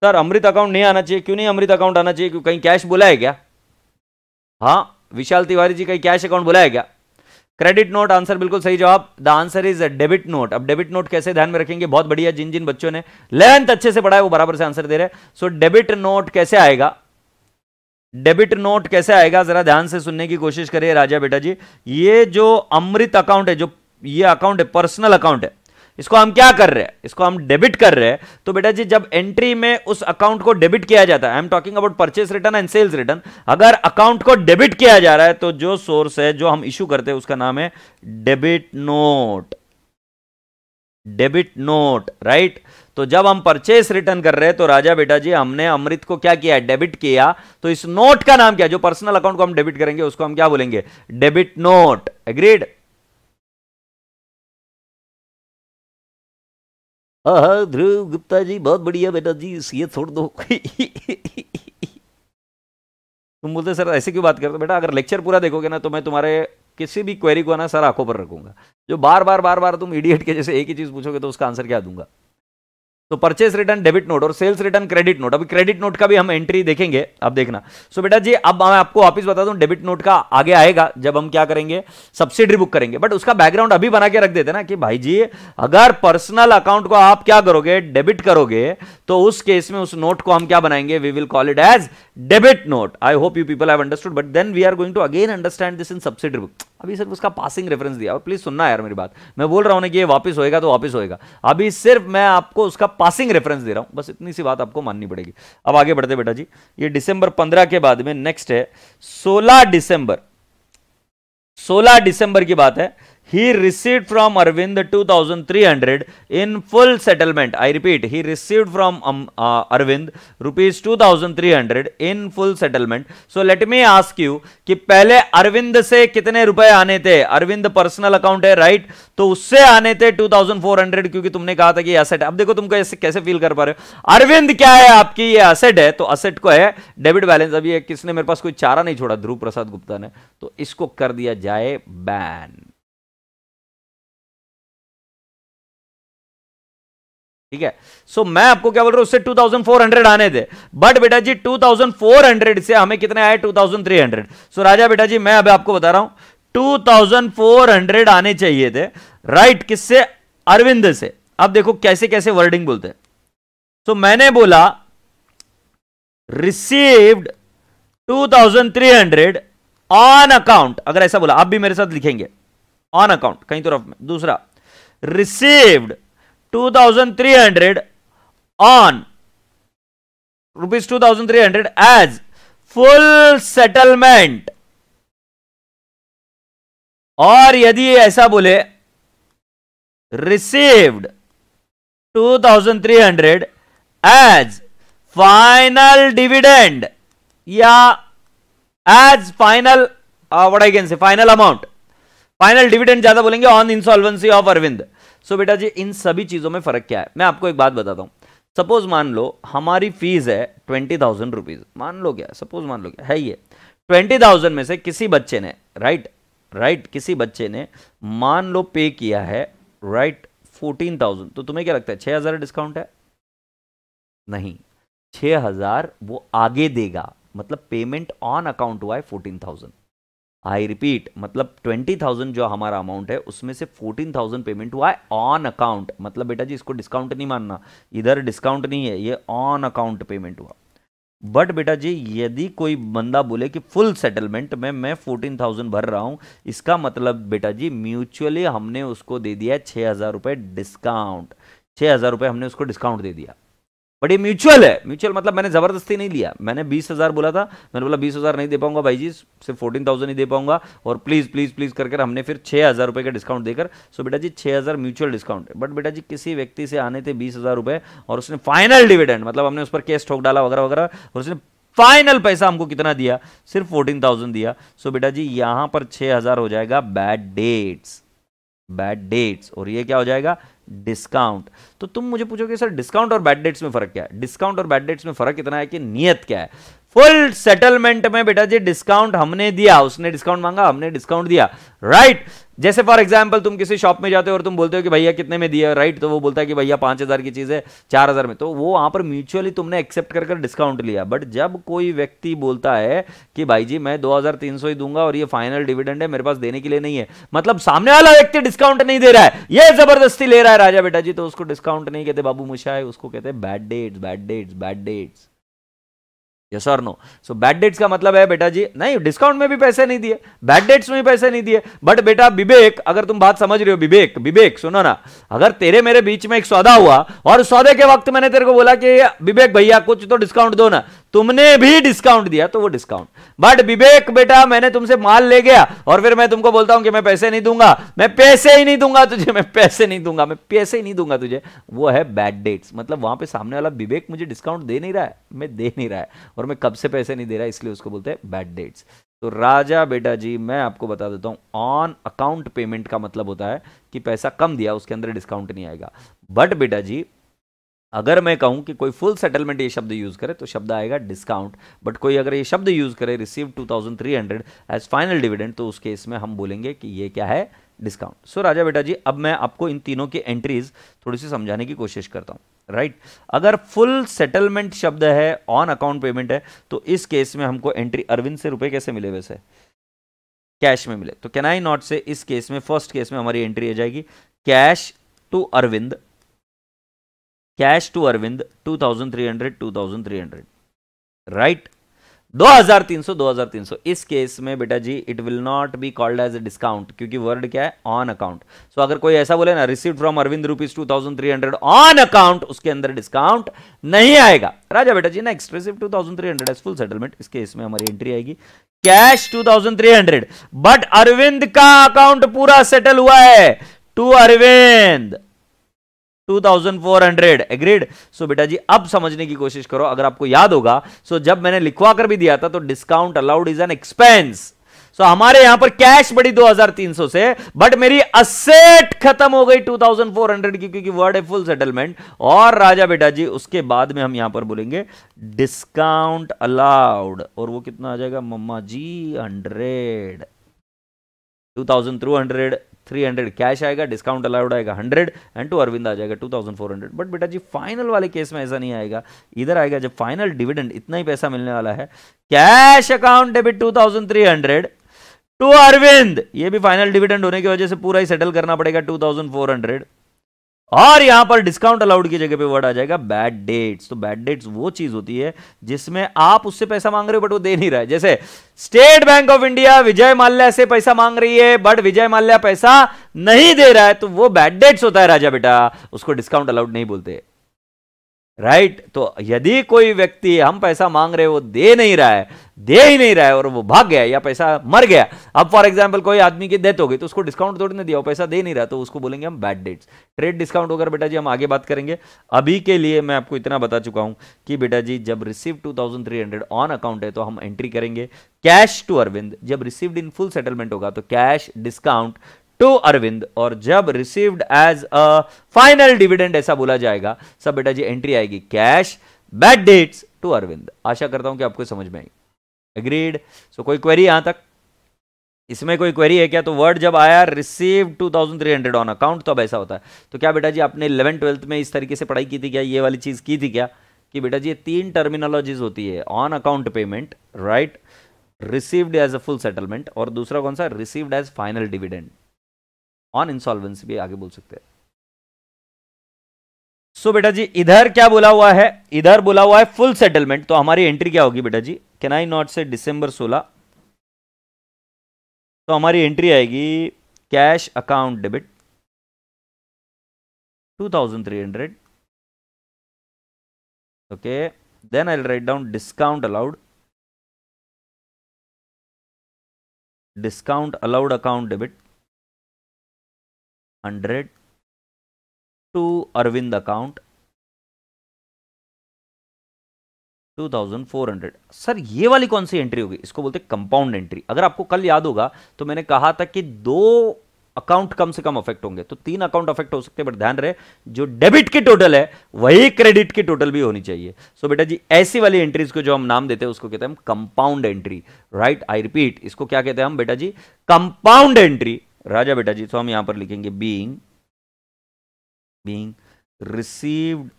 A: सर अमृत अकाउंट नहीं आना चाहिए, क्यों नहीं अमृत अकाउंट आना चाहिए, क्यों कहीं कैश बोला है क्या, हाँ विशाल तिवारी जी कहीं कैश अकाउंट बोला है क्या, क्रेडिट नोट आंसर बिल्कुल सही जवाब, the answer is debit note. अब डेबिट नोट कैसे ध्यान में रखेंगे, बहुत बढ़िया, जिन जिन बच्चों ने 11th अच्छे से पढ़ा है वो बराबर से आंसर दे रहे हैं। सो डेबिट नोट कैसे आएगा, डेबिट नोट कैसे आएगा, जरा ध्यान से सुनने की कोशिश करिए राजा बेटा जी। ये जो अमृत अकाउंट है, जो ये अकाउंट है पर्सनल अकाउंट है, इसको हम क्या कर रहे हैं, इसको हम डेबिट कर रहे हैं, तो बेटा जी जब एंट्री में उस अकाउंट को डेबिट किया जाता है, I am talking about purchase return and sales return, अगर अकाउंट को डेबिट किया जा रहा है तो जो सोर्स है जो हम इशू करते हैं उसका नाम है debit note, debit note, right. तो जब हम परचेस रिटर्न कर रहे हैं तो राजा बेटा जी हमने अमृत को क्या किया, डेबिट किया, तो इस नोट का नाम क्या, जो पर्सनल अकाउंट को हम डेबिट करेंगे उसको हम क्या बोलेंगे, डेबिट नोट, एग्रीड। हाँ ध्रुव गुप्ता जी बहुत बढ़िया बेटा जी, ये छोड़ दो तुम बोलते सर ऐसे क्यों बात करते, बेटा अगर लेक्चर पूरा देखोगे ना तो मैं तुम्हारे किसी भी क्वेरी को ना सर आंखों पर रखूंगा, जो बार बार तुम इडियट के जैसे एक ही चीज पूछोगे तो उसका आंसर क्या दूंगा। तो परचेस रिटर्न डेबिट नोट और सेल्स रिटर्न क्रेडिट नोट, अभी क्रेडिट नोट का भी हम एंट्री देखेंगे, अब देखना। सो बेटा जी अब मैं आपको वापस बता दूं, डेबिट नोट का आगे आएगा जब हम क्या करेंगे, सब्सिडरी बुक करेंगे, बट उसका बैकग्राउंड अभी बना के रख देते ना कि भाई जी अगर पर्सनल अकाउंट को आप क्या करोगे, डेबिट करोगे, तो उस केस में उस नोट को हम क्या बनाएंगे, we will call it as debit note. I hope you people have understood, but then we are going to again understand this in subsidiary book. अभी सिर्फ उसका पासिंग रेफरेंस दिया, और प्लीज सुनना यार मेरी बात, मैं बोल रहा हूं ना कि ये वापस होएगा तो वापस होएगा, अभी सिर्फ मैं आपको उसका पासिंग रेफरेंस दे रहा हूं, बस इतनी सी बात आपको माननी पड़ेगी। अब आगे बढ़ते बेटा जी, ये दिसंबर 15 के बाद में नेक्स्ट है 16 दिसंबर, 16 दिसंबर की बात है। He received from Arvind 2,300 in full settlement. I repeat, he received from Arvind rupees 2,300 in full settlement. So let me ask you कि पहले अरविंद से कितने रुपए आने थे, अरविंद पर्सनल अकाउंट है राइट, तो उससे आने थे 2,400, क्योंकि तुमने कहा था कि ये एसेट है। अब देखो तुम कैसे फील कर पा रहे हो, अरविंद क्या है आपकी, ये एसेट है, तो एसेट को है डेबिट बैलेंस। अभी ये किसने मेरे पास कोई चारा नहीं छोड़ा, ध्रुव प्रसाद गुप्ता ने, तो इसको कर दिया जाए बैन, ठीक है। सो मैं आपको क्या बोल रहा हूं, उससे 2,400 आने थे, बट बेटा जी 2,400 से हमें कितने आए, 2,300। सो राजा बेटा जी मैं अब आपको बता रहा हूं 2,400 आने चाहिए थे, राइट, किससे, अरविंद से। अब देखो कैसे कैसे वर्डिंग बोलते हैं। सो मैंने बोला रिसीव्ड 2,300 ऑन अकाउंट, अगर ऐसा बोला आप भी मेरे साथ लिखेंगे, ऑन अकाउंट कहीं तरफ में, दूसरा received 2,300 on rupees 2,300 as full settlement, और यदि ऐसा बोले received 2,300 as final dividend या as final what I can say final amount, final dividend ज्यादा बोलेंगे ऑन इंसॉल्वेंसी ऑफ अरविंद। सो बेटा जी इन सभी चीजों में फर्क क्या है, मैं आपको एक बात बताता हूं। सपोज मान लो हमारी फीस है 20,000 रुपीज, मान लो क्या, सपोज मान लो क्या है, ये 20,000 में से किसी बच्चे ने राइट किसी बच्चे ने मान लो पे किया है राइट 14,000, तो तुम्हें क्या लगता है 6,000 डिस्काउंट है, नहीं 6,000 वो आगे देगा, मतलब पेमेंट ऑन अकाउंट हुआ है 14,000, आई रिपीट, मतलब 20,000 जो हमारा अमाउंट है उसमें से 14,000 पेमेंट हुआ है ऑन अकाउंट, मतलब बेटा जी इसको डिस्काउंट नहीं मानना, इधर डिस्काउंट नहीं है, ये ऑन अकाउंट पेमेंट हुआ। बट बेटा जी यदि कोई बंदा बोले कि फुल सेटलमेंट में मैं 14,000 भर रहा हूं, इसका मतलब बेटा जी म्यूचुअली हमने उसको दे दिया 6,000 रुपए डिस्काउंट, 6,000 रुपए हमने उसको डिस्काउंट दे दिया। बट ये म्यूचुअल है, म्यूचुअल मतलब मैंने जबरदस्ती नहीं लिया, मैंने 20,000 बोला था, मैंने बोला 20,000 नहीं दे पाऊंगा भाई जी, सिर्फ 14,000 ही दे पाऊंगा, और प्लीज प्लीज प्लीज करके हमने फिर 6,000 रुपए का डिस्काउंट देकर, सो बेटा जी 6,000 म्यूचुअल डिस्काउंट है। बट बेटा जी किसी व्यक्ति से आने थे 20,000 रुपए और उसने फाइनल डिविडेंड, मतलब हमने उस पर केस ठोक डाला वगैरह वगैरह, और उसने फाइनल पैसा हमको कितना दिया, सिर्फ 14,000 दिया। सो बेटा जी यहां पर 6,000 हो जाएगा बैड डेट्स, बैड डेट्स, और ये क्या हो जाएगा, डिस्काउंट। तो तुम मुझे पूछोगे सर डिस्काउंट और बैड डेट्स में फर्क क्या है? डिस्काउंट और बैड डेट्स में फर्क इतना है कि नियत क्या है। फुल सेटलमेंट में बेटा जी डिस्काउंट हमने दिया, उसने डिस्काउंट मांगा, हमने डिस्काउंट दिया, राइट। जैसे फॉर एग्जांपल तुम किसी शॉप में जाते हो और तुम बोलते हो कि भैया कितने में दिया, राइट, तो वो बोलता है कि भैया 5,000 की चीज है 4,000 में, तो वो वहां पर म्यूचुअली तुमने एक्सेप्ट कर डिस्काउंट लिया। बट जब कोई व्यक्ति बोलता है कि भाई जी मैं 2,300 ही दूंगा और ये फाइनल डिविडेंड है, मेरे पास देने के लिए नहीं है, मतलब सामने वाला व्यक्ति डिस्काउंट नहीं दे रहा है, ये जबरदस्ती ले रहा है राजा बेटा जी, तो उसको डिस्काउंट नहीं कहते बाबू मुशाए, उसको कहते हैं bad debts, bad debts, bad debts. Yes और नो? सो बैड डेट्स का मतलब है बेटा जी नहीं डिस्काउंट में भी पैसे नहीं दिए, बैड डेट्स में भी पैसे नहीं दिए। बट बेटा विवेक, अगर तुम बात समझ रहे हो, विवेक विवेक सुनो ना, अगर तेरे मेरे बीच में एक सौदा हुआ और सौदे के वक्त मैंने तेरे को बोला कि विवेक भैया कुछ तो डिस्काउंट दो ना, तुमने भी डिस्काउंट दिया तो वो डिस्काउंट। बट विवेक बेटा मैंने तुमसे माल ले गया और फिर मैं तुमको बोलता हूं कि मैं पैसे नहीं दूंगा, मैं पैसे ही नहीं दूंगा तुझे, मैं पैसे नहीं दूंगा, मैं पैसे ही नहीं दूंगा तुझे, वो है बैड डेट्स। मतलब वहां पे सामने वाला विवेक मुझे डिस्काउंट दे नहीं रहा है, मैं दे नहीं रहा है, और मैं कब से पैसे नहीं दे रहा, इसलिए उसको बोलते हैं बैड डेट्स। तो राजा बेटा जी मैं आपको बता देता हूं, ऑन अकाउंट पेमेंट का मतलब होता है कि पैसा कम दिया, उसके अंदर डिस्काउंट नहीं आएगा। बट बेटा जी अगर मैं कहूं कि कोई फुल सेटलमेंट ये शब्द यूज करे तो शब्द आएगा डिस्काउंट, बट कोई अगर ये शब्द यूज करे रिसीव 2,300 एज फाइनल डिविडेंड, तो उस केस में हम बोलेंगे कि ये क्या है, डिस्काउंट। सो राजा बेटा जी अब मैं आपको इन तीनों की एंट्रीज थोड़ी सी समझाने की कोशिश करता हूं, राइट। अगर फुल सेटलमेंट शब्द है, ऑन अकाउंट पेमेंट है, तो इस केस में हमको एंट्री अरविंद से रुपए कैसे मिले, वैसे कैश में मिले, तो कैन आई नॉट से इस केस में फर्स्ट केस में हमारी एंट्री आ जाएगी cash to Arvind, cash to Arvind 2,300 2,300, right. 2,300 2,300 इस केस में बेटा जी it will not be called as a discount, क्योंकि वर्ड क्या है, ऑन अकाउंट। सो अगर कोई ऐसा बोले ना received from Arvind rupees 2,300 on account, उसके अंदर डिस्काउंट नहीं आएगा। राजा बेटा जी next receive 2,300 as full settlement, इस केस में हमारी एंट्री आएगी कैश 2,300, बट अरविंद का अकाउंट पूरा सेटल हुआ है, टू अरविंद 2,400, एग्रीड। सो बेटा जी अब समझने की कोशिश करो, अगर आपको याद होगा सो जब मैंने लिखवा कर भी दिया था तो discount allowed is an expense. So हमारे यहां पर कैश बढ़ी 2,300 से, बट मेरी असेट खत्म हो गई 2,400 की, क्योंकि वर्ड है फुल सेटलमेंट। और राजा बेटा जी उसके बाद में हम यहां पर बोलेंगे डिस्काउंट अलाउड, और वो कितना आ जाएगा मम्मा जी 100, 2,200 300 कैश आएगा, डिस्काउंट अलाउड आएगा 100, एंड टू अरविंद आ जाएगा 2,400। बट बेटा जी फाइनल वाले केस में ऐसा नहीं आएगा, इधर आएगा जब फाइनल डिविडेंड इतना ही पैसा मिलने वाला है, cash account debit 2,300 to Arvind, ये भी फाइनल डिविडेंड होने की वजह से पूरा ही सेटल करना पड़ेगा 2,400, और यहां पर डिस्काउंट अलाउड की जगह पे वर्ड आ जाएगा बैड डेट्स। तो बैड डेट्स वो चीज होती है जिसमें आप उससे पैसा मांग रहे हो बट वो दे नहीं रहा है। जैसे state bank of India Vijay Mallya से पैसा मांग रही है बट विजय माल्या पैसा नहीं दे रहा है, तो वो बैड डेट्स होता है राजा बेटा, उसको डिस्काउंट अलाउड नहीं बोलते, राइट। तो यदि कोई व्यक्ति हम पैसा मांग रहे वो दे नहीं रहा है, दे ही नहीं रहा है, और वो भाग गया या पैसा मर गया, अब फॉर एग्जांपल कोई आदमी की डेथ हो गई तो उसको डिस्काउंट थोड़ी ना दिया, वो पैसा दे नहीं रहा, तो उसको बोलेंगे हम बैड डेट्स। ट्रेड डिस्काउंट होकर बेटा जी हम आगे बात करेंगे, अभी के लिए मैं आपको इतना बता चुका हूं कि बेटा जी जब रिसीव 2,300 ऑन अकाउंट है तो हम एंट्री करेंगे कैश टू अरविंद, जब रिसीव्ड इन फुल सेटलमेंट होगा तो कैश डिस्काउंट टू अरविंद, और जब received as a final dividend ऐसा बोला जाएगा सब बेटा जी एंट्री आएगी cash bad debts to Arvind. आशा करता हूं कि आपको समझ में आई, एग्रीड। सो कोई क्वेरी यहां तक, इसमें कोई क्वेरी है क्या? तो वर्ड जब आया रिसीव 2,300 ऑन अकाउंट तो अब ऐसा होता है, तो क्या बेटा जी आपने 11th-12th में इस तरीके से पढ़ाई की थी क्या, ये वाली चीज की थी क्या, कि बेटा जी ये 3 टर्मिनोलॉजीज होती है, on account payment, right, received as a full settlement, और दूसरा कौन सा, received as final dividend on insolvency भी आगे बोल सकते हैं। सो बेटा जी इधर क्या बोला हुआ है, इधर बोला हुआ है फुल सेटलमेंट, तो हमारी एंट्री क्या होगी बेटा जी, कैन आई नॉट से दिसंबर 16, तो हमारी एंट्री आएगी cash account debit 2300, okay, then I write down discount allowed account debit 100 to Arvind account 2400। Sir ये वाली कौन सी एंट्री होगी, इसको बोलते हैं कंपाउंड एंट्री। अगर आपको कल याद होगा तो मैंने कहा था कि 2 अकाउंट कम से कम अफेक्ट होंगे, तो 3 अकाउंट अफेक्ट हो सकते हैं, बट ध्यान रहे जो डेबिट की टोटल है वही क्रेडिट की टोटल भी होनी चाहिए। सो बेटा जी ऐसी वाली एंट्रीज को जो हम नाम देते हैं उसको कहते हैं हम compound entry, right. I repeat, इसको क्या कहते हैं हम बेटा जी, कंपाउंड एंट्री। राजा बेटा जी, तो हम यहां पर लिखेंगे being received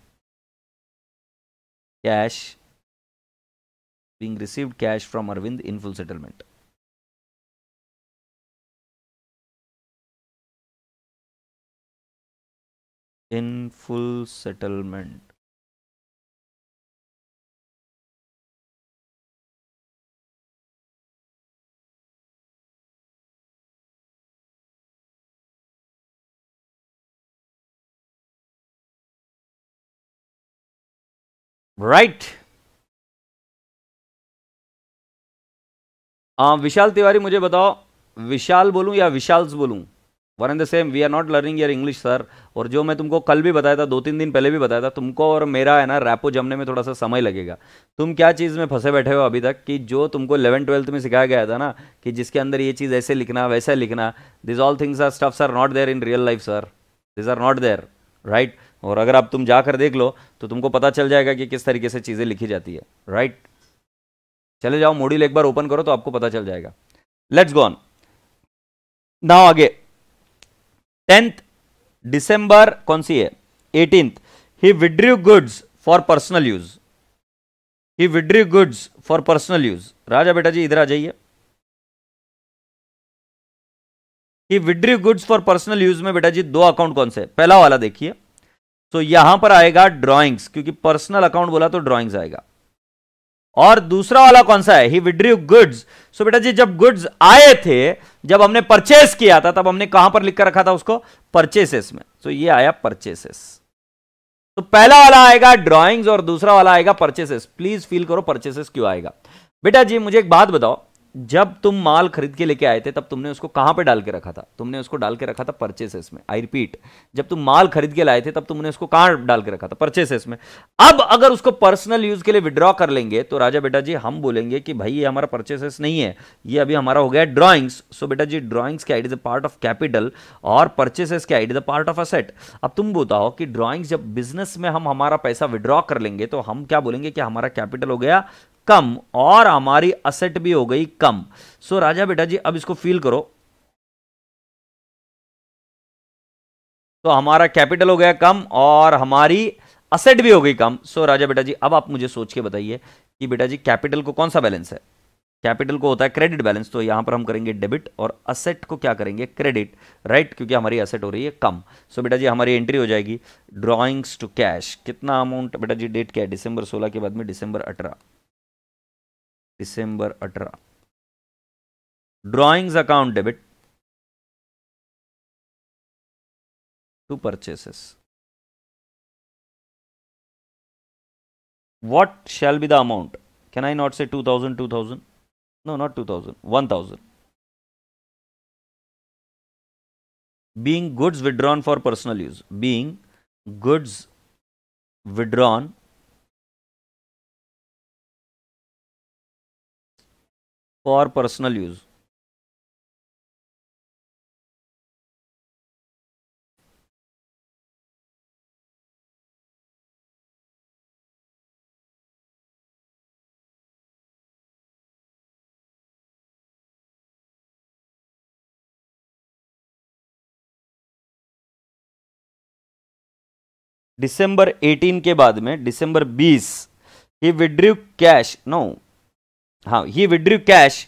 A: cash, being received cash from Arvind in full settlement. In full settlement. Right. Vishal Tiwari मुझे बताओ, विशाल बोलूं या विशाल्स बोलूं, one and the same, we are not learning your English sir. और जो मैं तुमको कल भी बताया था, 2-3 दिन पहले भी बताया था, तुमको और मेरा है ना रैपो जमने में थोड़ा सा समय लगेगा। तुम क्या चीज़ में फंसे बैठे हो अभी तक, कि जो तुमको 11th-12th में सिखाया गया था ना, कि जिसके अंदर ये चीज़ ऐसे लिखना वैसे लिखना, this all things are stuffs are not there in real life sir, this are not there, right. और अगर आप तुम जाकर देख लो तो तुमको पता चल जाएगा कि किस तरीके से चीज़ें लिखी जाती है, राइट। चले जाओ मॉड्यूल एक बार ओपन करो तो आपको पता चल जाएगा। लेट्स गो ऑन नाउ आगे। 10th दिसंबर कौन सी है, 18th, he withdrew goods for personal use, he withdrew goods for personal use. Raja बेटा जी इधर आ जाइए। He withdrew goods for personal use में बेटा जी 2 अकाउंट कौन से, पहला वाला देखिए, तो यहां पर आएगा ड्रॉइंग्स, क्योंकि पर्सनल अकाउंट बोला तो ड्रॉइंग्स आएगा। और दूसरा वाला कौन सा है, ही विड्रू गुड्स। सो बेटा जी जब गुड्स आए थे, जब हमने परचेस किया था, तब हमने कहां पर लिख कर रखा था उसको, परचेसेस में। तो ये आया परचेसेस। तो पहला वाला आएगा ड्राइंग्स और दूसरा वाला आएगा परचेसेस। प्लीज फील करो परचेसेस क्यों आएगा। बेटा जी मुझे एक बात बताओ, जब तुम माल खरीद के लेके आए थे तब तुमने उसको कहां पे डाल के रखा था, तुमने उसको डाल के रखा था परचेसेस में। आई रिपीट, जब तुम माल खरीद के लाए थे तब तुमने उसको कहां डाल के रखा था, परचेसेस में। अब अगर उसको पर्सनल यूज के लिए विड्रॉ कर लेंगे तो राजा बेटा जी हम बोलेंगे कि भाई ये हमारा परचेसेस नहीं है, ये अभी हमारा हो गया ड्रॉइंग्स। सो बेटा जी ड्रॉइंग्स क्या, it is a part of capital, और परचेसेस क्या, it is a part of asset. अब तुम बताओ कि ड्रॉइंग्स जब बिजनेस में हम हमारा पैसा विड्रॉ कर लेंगे तो हम क्या बोलेंगे कि हमारा कैपिटल हो गया कम और हमारी असेट भी हो गई कम। सो राजा बेटा जी अब इसको फील करो, तो हमारा कैपिटल हो गया कम और हमारी असेट भी हो गई कम। सो राजा बेटा जी अब आप मुझे सोच के बताइए कि बेटा जी कैपिटल को कौन सा बैलेंस है, कैपिटल को होता है क्रेडिट बैलेंस, तो यहां पर हम करेंगे डेबिट और असेट को क्या करेंगे, क्रेडिट, राइट, क्योंकि हमारी असेट हो रही है कम। सो बेटा जी हमारी एंट्री हो जाएगी ड्रॉइंग्स टू कैश, कितना अमाउंट बेटा जी, डेट क्या है, दिसंबर 16 के बाद में दिसंबर 18, दिसंबर 18, drawings account debit to purchases. What shall be the amount? Can I not say 2000, 2000? No, not 2000, 1000. Being goods withdrawn for personal use. Being goods withdrawn for personal use. दिसंबर 18 के बाद में दिसंबर 20 ही विड्रू कैश, नो हाँ, ही withdrew cash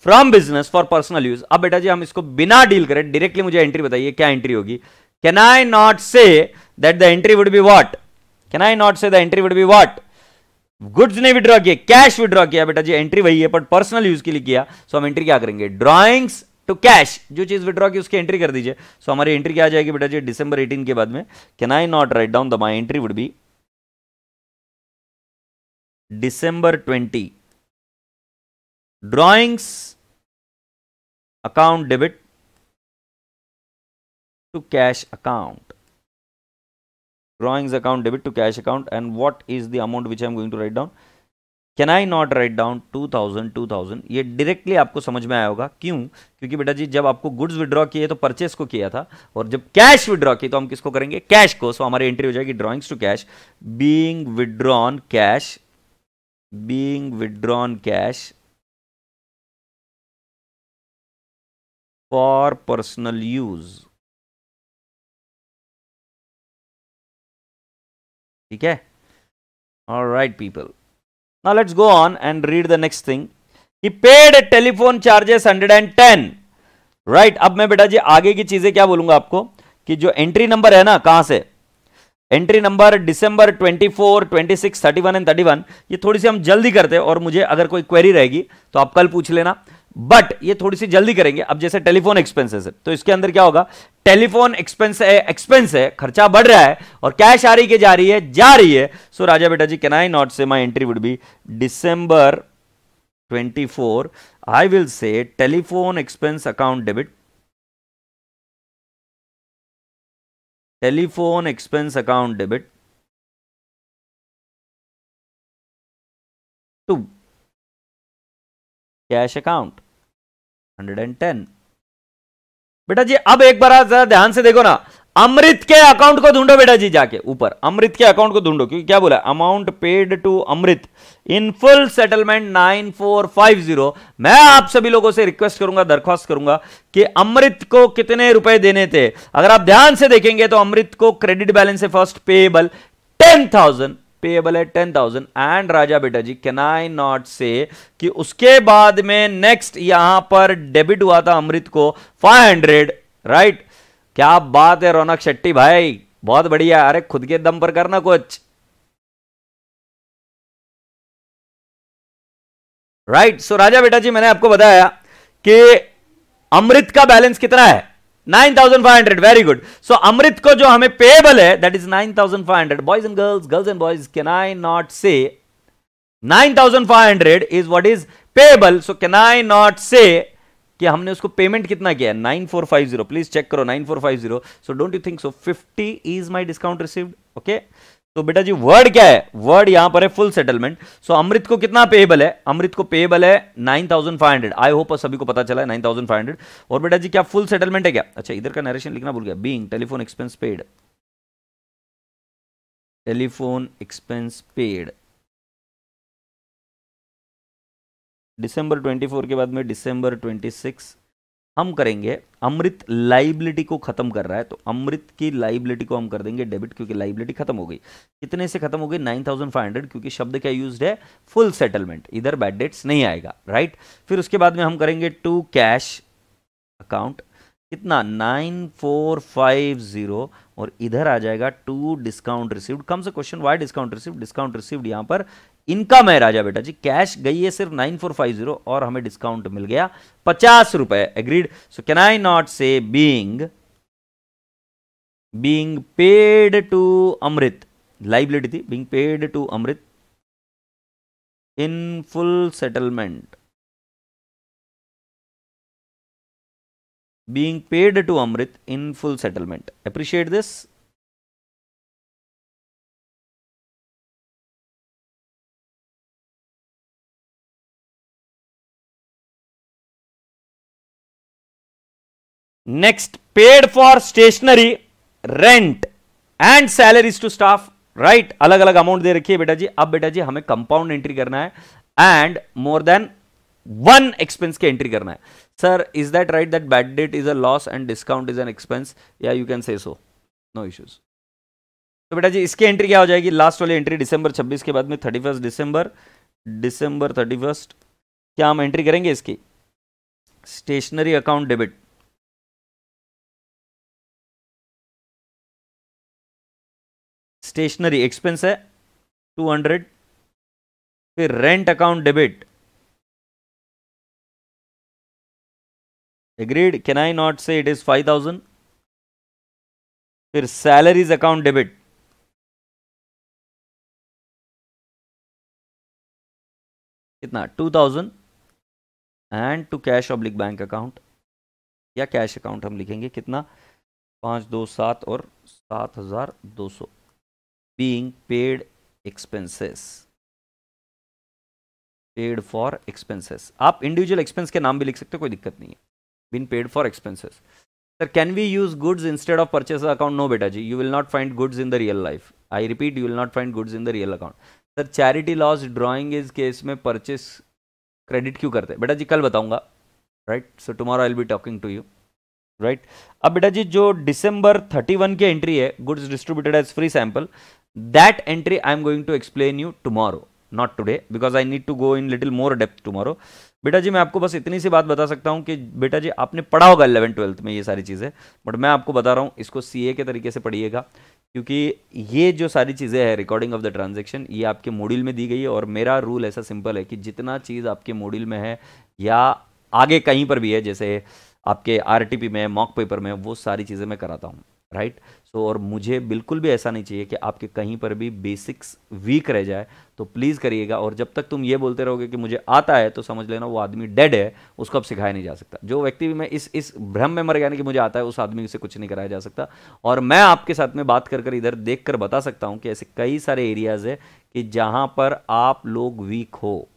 A: from business for personal use. अब बेटा जी हम इसको बिना डील करें डायरेक्टली मुझे एंट्री बताइए, क्या एंट्री होगी? Can I not say that the entry would be what? Can I not say the entry would be what? Goods ने विड्रॉ किया, कैश विड्रॉ किया बेटा जी, एंट्री वही है बट पर्सनल यूज के लिए किया। सो हम एंट्री क्या करेंगे? ड्रॉइंग्स टू कैश, जो चीज विड्रॉ की उसकी एंट्री कर दीजिए। सो हमारी एंट्री क्या आ जाएगी बेटा जी? December 18 के बाद में can I not write down the my entry would be December 20 drawings account debit to cash account, drawings account debit to cash account, and what is the amount which I am going to write down? Can I not write down 2000? ये directly आपको समझ में आया होगा, क्यों? क्योंकि बेटा जी जब आपको गुड्स विड्रॉ किए तो परचेस को किया था, और जब कैश विड्रॉ की तो हम किसको करेंगे? कैश को। सो हमारी एंट्री हो जाएगी drawings to cash being withdrawn cash, being withdrawn cash for personal use। ठीक है, alright people, now let's go on and read the next thing। he paid telephone charges 110, right? अब मैं बेटा जी आगे की चीजें क्या बोलूंगा आपको कि जो एंट्री नंबर है ना, कहां से एंट्री नंबर December 24, 26, 31 एंड 31, ये थोड़ी सी हम जल्दी करते हैं और मुझे अगर कोई क्वेरी रहेगी तो आप कल पूछ लेना, बट ये थोड़ी सी जल्दी करेंगे। अब जैसे टेलीफोन एक्सपेंसेस है तो इसके अंदर क्या होगा? टेलीफोन एक्सपेंस है, खर्चा बढ़ रहा है और कैश आ रही के जा रही है। सो राजा बेटा जी can I not say my entry would be December 24, I will say telephone expense account debit, telephone expense account debit to cash account 110। बेटा जी अब एक बार जरा ध्यान से देखो ना, अमृत के अकाउंट को ढूंढो बेटा जी, जाके ऊपर अमृत के अकाउंट को ढूंढो, क्योंकि क्या बोला? Amount paid to Amrit in full settlement 9450। मैं आप सभी लोगों से रिक्वेस्ट करूंगा, दरख्वास्त करूंगा कि अमृत को कितने रुपए देने थे। अगर आप ध्यान से देखेंगे तो अमृत को क्रेडिट बैलेंस है फर्स्ट, पेएबल 10,000, पेएबल है 10,000, एंड राजा बेटा जी कैन आई नॉट से कि उसके बाद में नेक्स्ट यहां पर डेबिट हुआ था अमृत को 500, राइट? क्या बात है रौनक शेट्टी भाई, बहुत बढ़िया। अरे खुद के दम पर करना कुछ, राइट? सो राजा बेटा जी मैंने आपको बताया कि अमृत का बैलेंस कितना है? 9,500। Very good. सो अमृत को जो हमें पेएबल है that is 9,500। Boys and girls and boys, can I not से 9,500 is what is payable. So can I not से कि हमने उसको पेमेंट कितना किया? 9450। प्लीज चेक करो 9450। So don't you think so 50 is my discount received? Okay, तो बेटा जी वर्ड क्या है? वर्ड यहां पर है फुल सेटलमेंट। सो अमृत को कितना पेएबल है? अमृत को पेएबल है 9,500। आई होप सभी को पता चला है 9,500। और बेटा जी क्या फुल सेटलमेंट है क्या? अच्छा इधर का नरेशन लिखना भूल गया। Being telephone expense paid, telephone expense paid December 24 के बाद में December 26 हम करेंगे। अमृत लाइबिलिटी को खत्म कर रहा है तो अमृत की लाइबिलिटी को हम कर देंगे डेबिट, क्योंकि लाइबिलिटी खत्म हो गई। कितने से खत्म हो गई? 9,500, क्योंकि शब्द क्या यूज्ड है? फुल सेटलमेंट, इधर बैड डेट्स नहीं आएगा, राइट? फिर उसके बाद में हम करेंगे टू कैश अकाउंट, कितना? 9450, और इधर आ जाएगा टू डिस्काउंट रिसीव्ड। कम से question why discount received? Discount received यहां पर इनकम है राजा बेटा जी, कैश गई है सिर्फ 9450 और हमें डिस्काउंट मिल गया 50 रुपए। Agreed? So can I not say being paid to Amrit, liability थी, being paid to Amrit in full settlement, being paid to Amrit in full settlement. Appreciate this. Next, paid for stationery, rent and salaries to staff. right? अलग अलग amount दे रखी है बेटा जी। अब बेटा जी हमें compound entry करना है and more than one expense की एंट्री करना है। Sir is that right that bad debt is a loss and discount is an expense? या you can say so, no issues. तो बेटा जी इसकी एंट्री क्या हो जाएगी? लास्ट वाली एंट्री December 26 के बाद में 31 दिसंबर 31 क्या हम एंट्री करेंगे इसकी? Stationery account debit, stationery expense है 200, फिर rent account debit, agreed, can I not say it is 5000, फिर सैलरीज अकाउंट डेबिट, कितना 2000, and to cash oblique bank account या कैश अकाउंट हम लिखेंगे कितना 527 और 7200 being paid expenses, paid for expenses. आप इंडिविजुअल एक्सपेंस के नाम भी लिख सकते हो, कोई दिक्कत नहीं है। Been paid for expenses. Sir can we use goods instead of purchase account? No बेटा जी, you will not find goods in the real life. I repeat, you will not find goods in the real account. Sir charity loss drawing इज case में purchase credit क्यों करते हैं? बेटा जी कल बताऊंगा, right? So tomorrow I will be talking to you, right? अब बेटा जी जो December 31 की एंट्री है, goods distributed as free sample, that entry I am going to explain you tomorrow, not today, because I need to go in little more depth tomorrow. बेटा जी मैं आपको बस इतनी सी बात बता सकता हूं कि बेटा जी आपने पढ़ा होगा 11th-12th में ये सारी चीज़ें, बट मैं आपको बता रहा हूं इसको सीए के तरीके से पढ़िएगा, क्योंकि ये जो सारी चीज़ें हैं रिकॉर्डिंग ऑफ द ट्रांजैक्शन, ये आपके मॉड्यूल में दी गई है। और मेरा रूल ऐसा सिंपल है कि जितना चीज़ आपके मॉड्यूल में है या आगे कहीं पर भी है, जैसे आपके आरटीपी में, मॉक पेपर में, वो सारी चीज़ें मैं कराता हूँ, राइट? सो और मुझे बिल्कुल भी ऐसा नहीं चाहिए कि आपके कहीं पर भी बेसिक्स वीक रह जाए, तो प्लीज़ करिएगा। और जब तक तुम ये बोलते रहोगे कि मुझे आता है, तो समझ लेना वो आदमी डेड है, उसको अब सिखाया नहीं जा सकता। जो व्यक्ति भी मैं इस भ्रम में मर गया ना कि मुझे आता है, उस आदमी से कुछ नहीं कराया जा सकता। और मैं आपके साथ में बात कर इधर देख कर बता सकता हूँ कि ऐसे कई सारे एरियाज है कि जहाँ पर आप लोग वीक हो।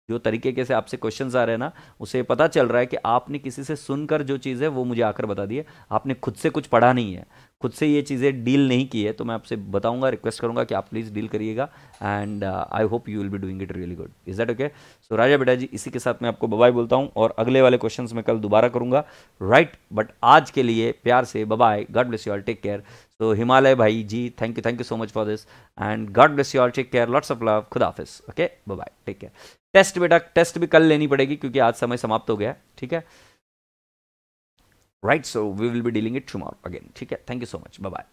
A: जो तरीके से आपसे क्वेश्चंस आ रहे हैं ना, उसे पता चल रहा है कि आपने किसी से सुनकर जो चीज़ है वो मुझे आकर बता दी है, आपने खुद से कुछ पढ़ा नहीं है, खुद से ये चीज़ें डील नहीं की है। तो मैं आपसे बताऊंगा, रिक्वेस्ट करूंगा कि आप प्लीज़ डील करिएगा, and I hope you will be doing it really good. Is that okay? So राजा बेटा जी, इसी के साथ मैं आपको बाय बोलता हूँ, और अगले वाले क्वेश्चन मैं कल दोबारा करूंगा, राइट? बट आज के लिए प्यार से bye, God bless you all, take care. So Himalaya भाई जी, thank you so much for this, and God bless you all, take care, lots of love, खुदा हाफिज, okay, bye, take care. Test बेटा, टेस्ट भी कल लेनी पड़ेगी क्योंकि आज समय समाप्त हो गया, ठीक है? Right, so we will be dealing it tomorrow again, ठीक है? Thank you so much, bye bye.